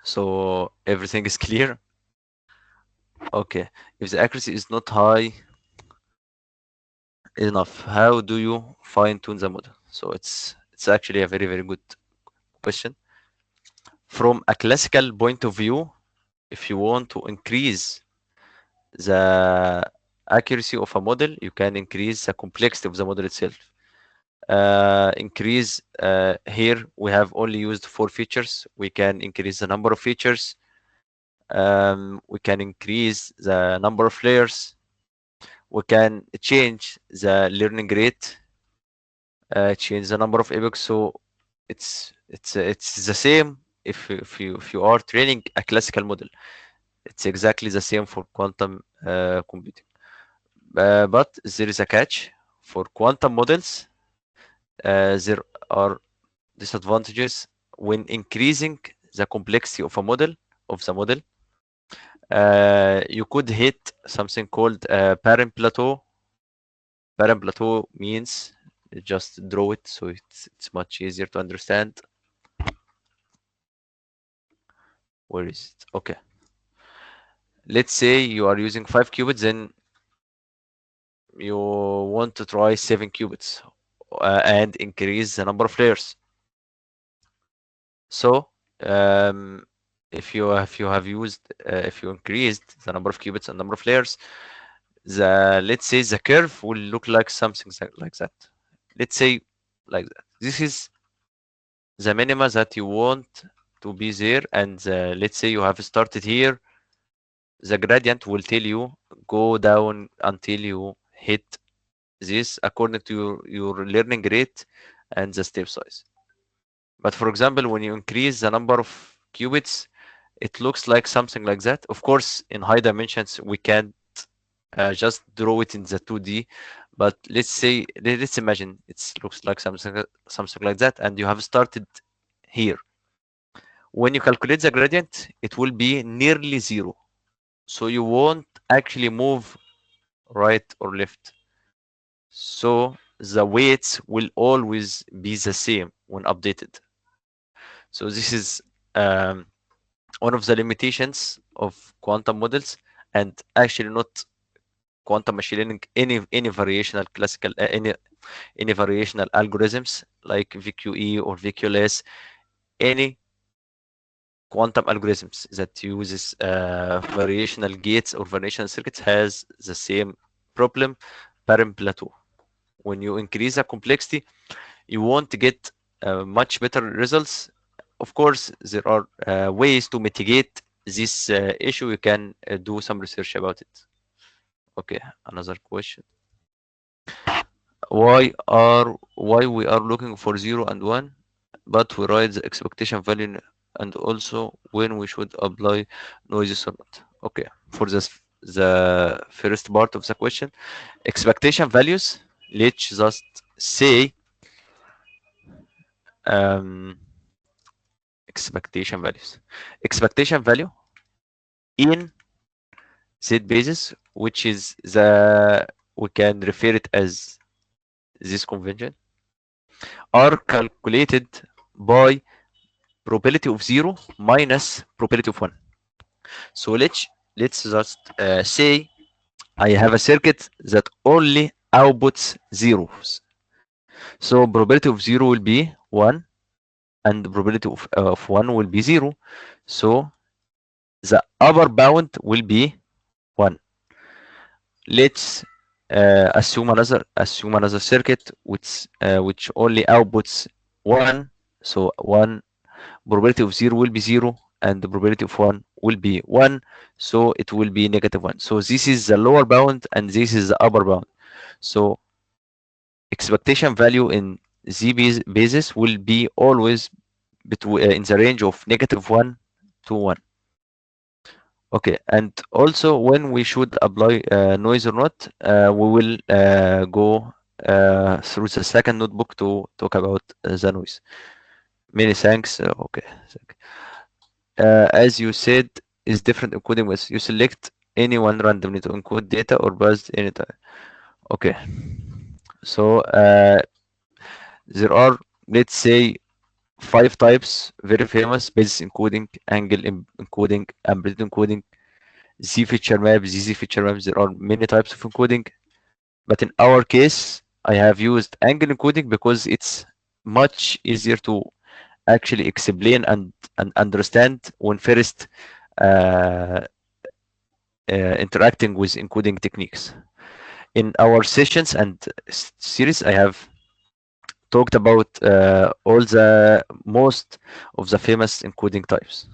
So everything is clear? Okay. If the accuracy is not high enough, how do you fine tune the model? So it's actually a very good question. From a classical point of view, if you want to increase the accuracy of a model, you can increase the complexity of the model itself. Increase here we have only used 4 features. We can increase the number of features. We can increase the number of layers. We can change the learning rate, change the number of epochs. So it's the same if you are training a classical model. It's exactly the same for quantum computing. But there is a catch. For quantum models, there are disadvantages when increasing the complexity of the model. You could hit something called parent plateau. Parent plateau means just draw it, so it's much easier to understand. Where is it? Okay. Let's say you are using 5 qubits, then you want to try 7 qubits and increase the number of layers. So if you increased the number of qubits and number of layers, let's say the curve will look like something like that. Let's say like that. This is the minima that you want to be there, and let's say you have started here. The gradient will tell you go down until you hit this according to your learning rate and the step size. But for example, when you increase the number of qubits, it looks like something like that. Of course, in high dimensions, we can't just draw it in the 2D. But let's imagine it looks like something like that, and you have started here. When you calculate the gradient, it will be nearly zero. So you won't actually move right or left. So the weights will always be the same when updated. So this is one of the limitations of quantum models, and actually not quantum machine learning, any variational classical any variational algorithms like VQE or VQLS, any quantum algorithms that uses variational gates or variational circuits has the same problem, parent plateau. When you increase the complexity, you won't get much better results. Of course, there are ways to mitigate this issue. You can do some research about it. Okay, another question. Why we are looking for 0 and 1, but we write the expectation value, and also when we should apply noises or not. Okay, for this, the first part of the question, expectation values, let's just say um, expectation values. Expectation value in Z basis, which is we can refer it as this convention, are calculated by probability of 0 minus probability of 1. So let's just say I have a circuit that only outputs zeros. So probability of 0 will be 1, and the probability of 1 will be 0. So the upper bound will be 1. Let's assume another circuit which only outputs 1. So 1, probability of 0 will be 0, and the probability of 1 will be 1, so it will be -1. So this is the lower bound and this is the upper bound. So expectation value in Z basis will be always between in the range of -1 to 1. Okay, and also when we should apply noise or not, we will go through the second notebook to talk about the noise. Many thanks. Okay. As you said, is different encoding with you select anyone randomly to encode data or buzz anytime. Okay. So there are, let's say, 5 types very famous: basis encoding, angle encoding, amplitude encoding, Z feature map, ZZ feature maps. There are many types of encoding, but in our case, I have used angle encoding because it's much easier to actually explain and understand when first uh, interacting with encoding techniques. In our sessions and series, I have talked about all the most of the famous encoding types.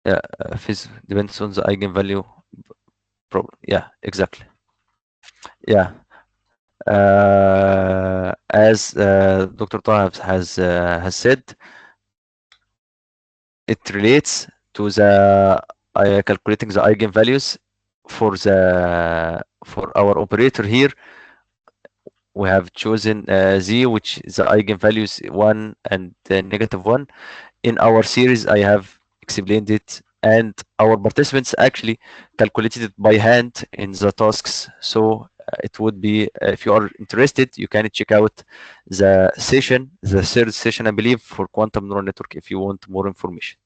Yeah, depends on the eigenvalue problem. Yeah, exactly. Yeah, as Dr. Taha has said, it relates to the calculating the eigenvalues for our operator here. We have chosen Z, which is the eigenvalues 1 and -1. In our series, I have explained it, and our participants actually calculated it by hand in the tasks. So it would be, if you are interested, you can check out the session, the third session, I believe, for quantum neural network if you want more information.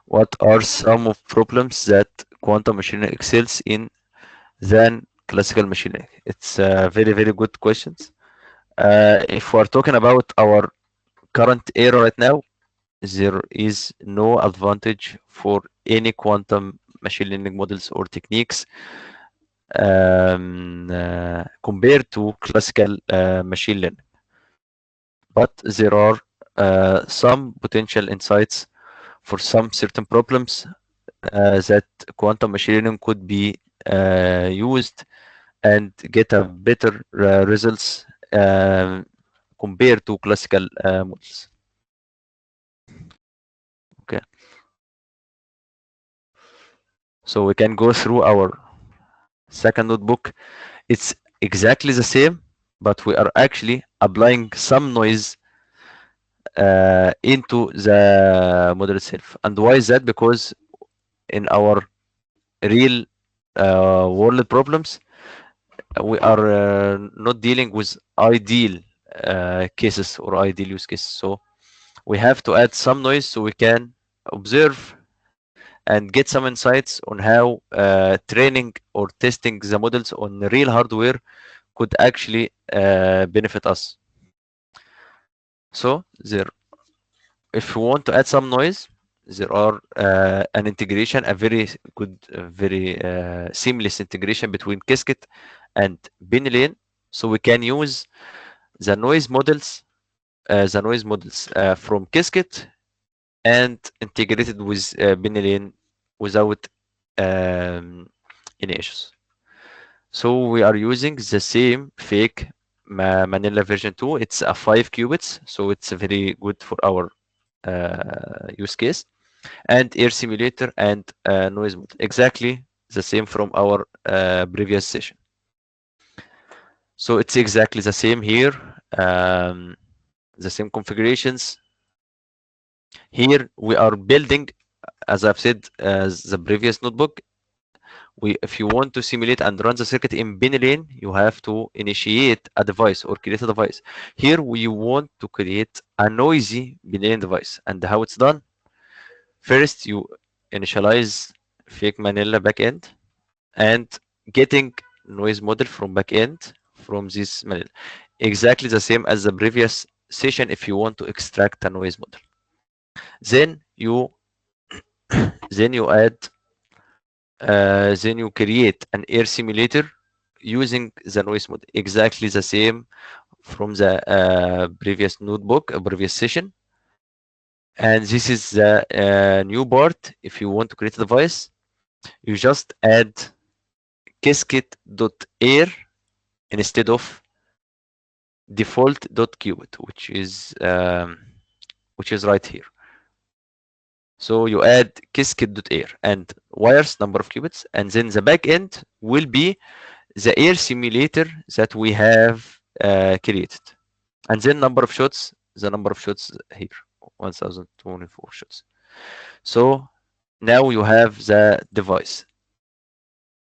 What are some of problems that quantum machine excels in than classical machine learning? It's very, very good questions. If we're talking about our current era right now, there is no advantage for any quantum machine learning models or techniques compared to classical machine learning. But there are some potential insights for some certain problems that quantum machine learning could be used and get a better results compared to classical models. Okay, so we can go through our second notebook. It's exactly the same, but we are actually applying some noise into the model itself. And why is that? Because in our real world problems, we are not dealing with ideal cases or ideal use cases. So we have to add some noise so we can observe and get some insights on how training or testing the models on real hardware could actually benefit us. So there, if we want to add some noise, there are an integration, a very good, very seamless integration between Qiskit and Binlane, so we can use the noise models, from Qiskit and integrated with Binlane without um, any issues. So we are using the same fake Manila version 2. It's a 5 qubits, so it's very good for our use case. And air simulator and noise model. Exactly the same from our previous session. So it's exactly the same here. The same configurations. Here we are building, as I've said, as the previous notebook. If you want to simulate and run the circuit in Binlane, you have to initiate a device or create a device. Here we want to create a noisy Binlane device. And how it's done? First, you initialize fake Manila backend and getting noise model from backend from this Manila. Exactly the same as the previous session if you want to extract a noise model. Then you add then you create an air simulator using the noise model. Exactly the same from the previous notebook, previous session. And this is the new part. If you want to create a device, you just add qiskit.air instead of default.qubit, which is right here. So you add qiskit.air and wires number of qubits, and then the backend will be the air simulator that we have created, and then number of shots. The number of shots here, 1024 shots. So now you have the device.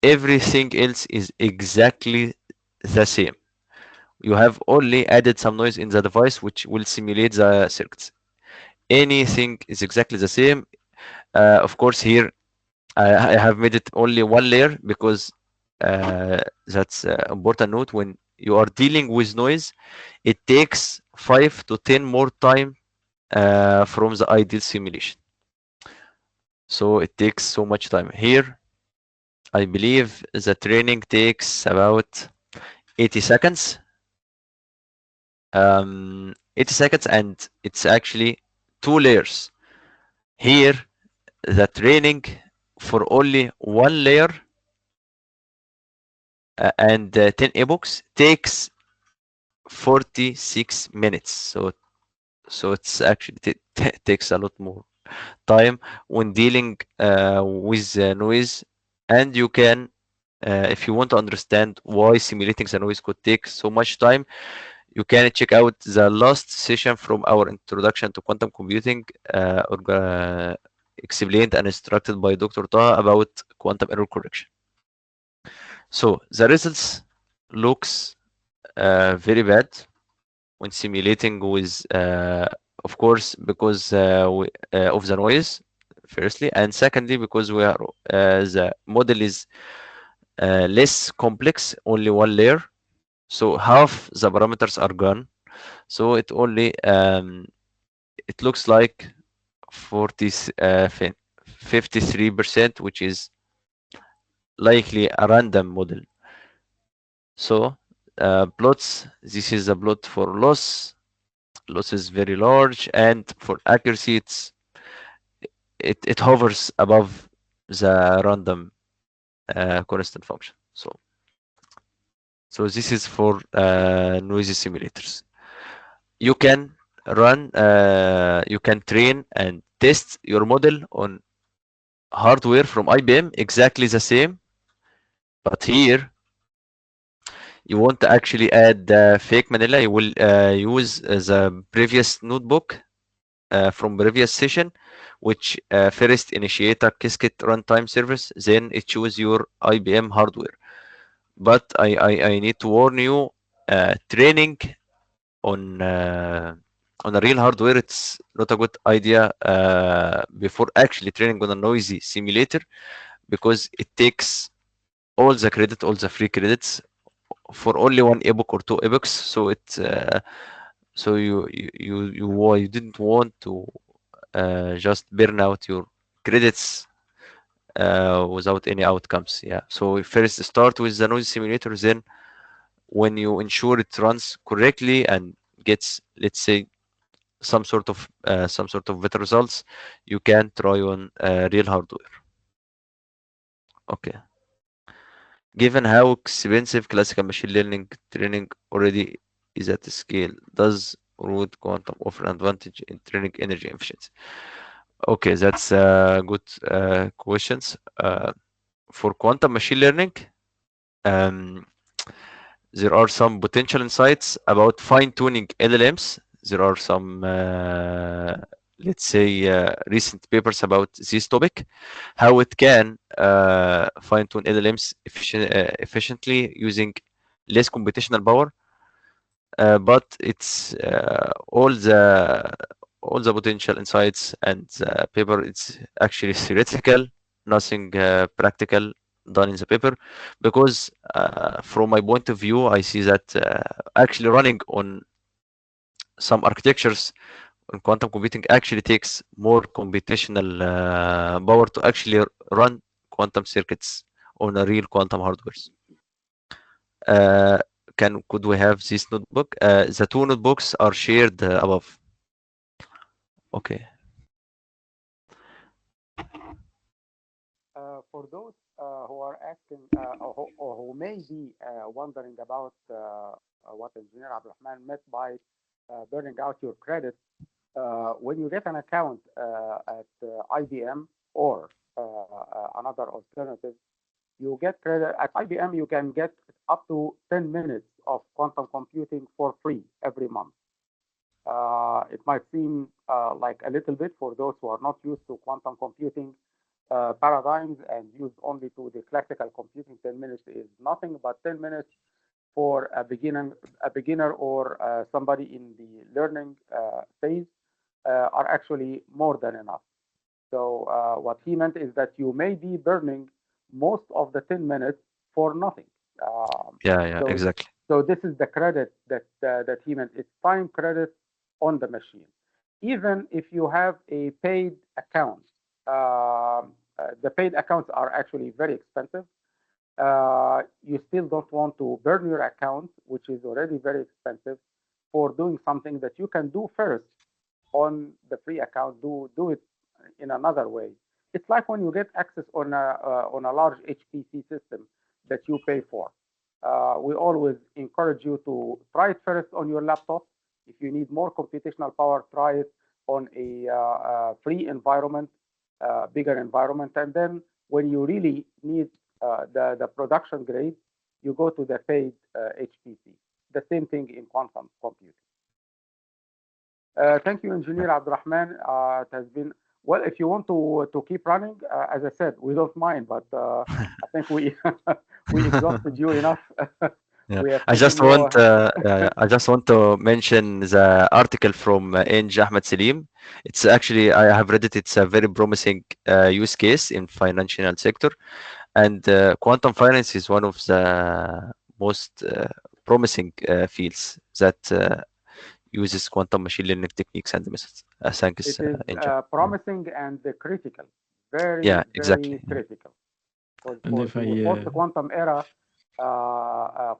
Everything else is exactly the same. You have only added some noise in the device which will simulate the circuits. Anything is exactly the same. Of course, here I have made it only one layer because that's important note. When you are dealing with noise, it takes 5 to 10 more time from the ideal simulation. So it takes so much time. Here, I believe the training takes about 80 seconds. 80 seconds, and it's actually two layers. Here, the training for only one layer and 10 epochs takes 46 minutes. So it's actually takes a lot more time when dealing with noise, and you can if you want to understand why simulating the noise could take so much time, you can check out the last session from our introduction to quantum computing, explained and instructed by Dr. Taha about quantum error correction. So the results looks very bad when simulating with, of course, because of the noise, firstly, and secondly, because we are the model is less complex, only one layer, so half the parameters are gone. So it only it looks like 53%, which is likely a random model. So plots, this is a plot for loss. Loss is very large, and for accuracy, it hovers above the random constant function. So this is for noisy simulators. You can you can train and test your model on hardware from IBM, exactly the same. But here, you want to actually add fake Manila. You will use the previous notebook from previous session, which first initiate a Qiskit runtime service, then it choose your IBM hardware. but I need to warn you, training on a real hardware, it's not a good idea before actually training on a noisy simulator, because it takes all the credit, all the free credits for only one epoch or two epochs. So you didn't want to just burn out your credits without any outcomes. Yeah. So first start with the noise simulator. Then when you ensure it runs correctly and gets, let's say, some sort of better results, you can try on real hardware. Okay. Given how expensive classical machine learning training already is at scale, does root quantum offer an advantage in training energy efficiency? Okay, that's good questions. For quantum machine learning, um, there are some potential insights about fine-tuning LLMs. There are some, let's say, recent papers about this topic, how it can fine-tune LLMs efficiently using less computational power. But it's all the potential insights and the paper, it's actually theoretical, nothing practical done in the paper, because from my point of view, I see that actually running on some architectures on quantum computing actually takes more computational power to actually run quantum circuits on a real quantum hardware. Uh, could we have this notebook? The two notebooks are shared above. Okay. For those who are asking or who may be wondering about what Engineer Abdelrahman meant by burning out your credit, when you get an account at IBM or another alternative, you get credit at IBM. You can get up to 10 minutes of quantum computing for free every month. It might seem like a little bit for those who are not used to quantum computing paradigms and used only to the classical computing. 10 minutes is nothing, but 10 minutes for a beginner or somebody in the learning phase are actually more than enough. So what he meant is that you may be burning most of the 10 minutes for nothing. Yeah, So, exactly. so this is the credit that he meant. It's time credit on the machine. Even if you have a paid account, the paid accounts are actually very expensive. You still don't want to burn your account, which is already very expensive, for doing something that you can do first on the free account. Do it in another way. It's like when you get access on a large HPC system that you pay for. We always encourage you to try it first on your laptop. If you need more computational power, try it on a free environment, bigger environment, and then when you really need the production grade, you go to the paid HPC. The same thing in quantum computing. Thank you, Engineer Abdurrahman. It has been, well, if you want to keep running, as I said, we don't mind, but I think we we exhausted you enough. Yeah. We have taken you. I just want to mention the article from Eng Ahmed Salim. It's actually, I have read it. It's a very promising use case in financial sector, and quantum finance is one of the most promising fields that uses quantum machine learning techniques and methods. Thanks, It is Eng. promising and critical, Yeah, very, exactly. very critical. Because And for if the I post-quantum era, the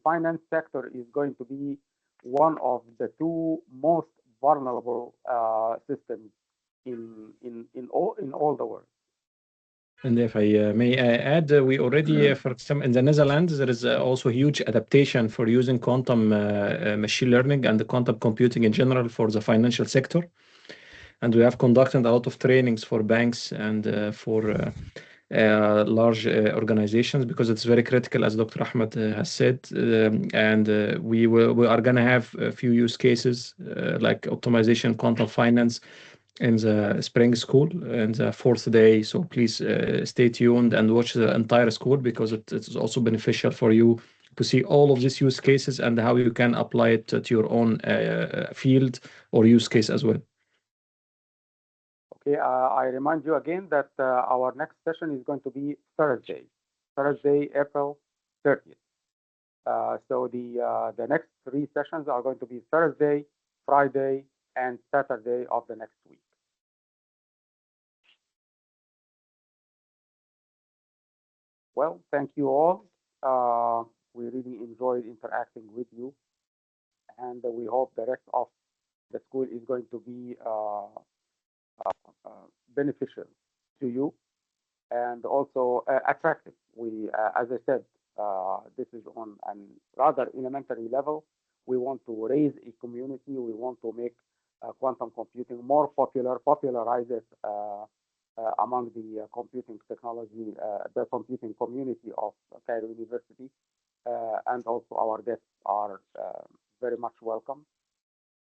finance sector is going to be one of the two most vulnerable systems in all the world. And if I may add, we already, for example, in the Netherlands, there is also huge adaptation for using quantum machine learning and the quantum computing in general for the financial sector. And we have conducted a lot of trainings for banks and for large organizations, because it's very critical, as Dr. Ahmed has said. And we are going to have a few use cases like optimization, quantum finance, in the spring school and the fourth day. So please stay tuned and watch the entire school, because it is also beneficial for you to see all of these use cases and how you can apply it to your own field or use case as well. Okay, I remind you again that our next session is going to be Thursday, April 30th. So the next 3 sessions are going to be Thursday, Friday, and Saturday of the next week. Well, thank you all. We really enjoyed interacting with you, and we hope the rest of the school is going to be beneficial to you and also attractive. As I said, this is on a rather elementary level. We want to raise a community. We want to make quantum computing more popular, popularize it among the computing technology, the computing community of Cairo University. And also our guests are very much welcome.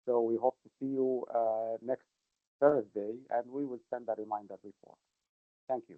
So we hope to see you next Thursday, and we will send a reminder before. Thank you.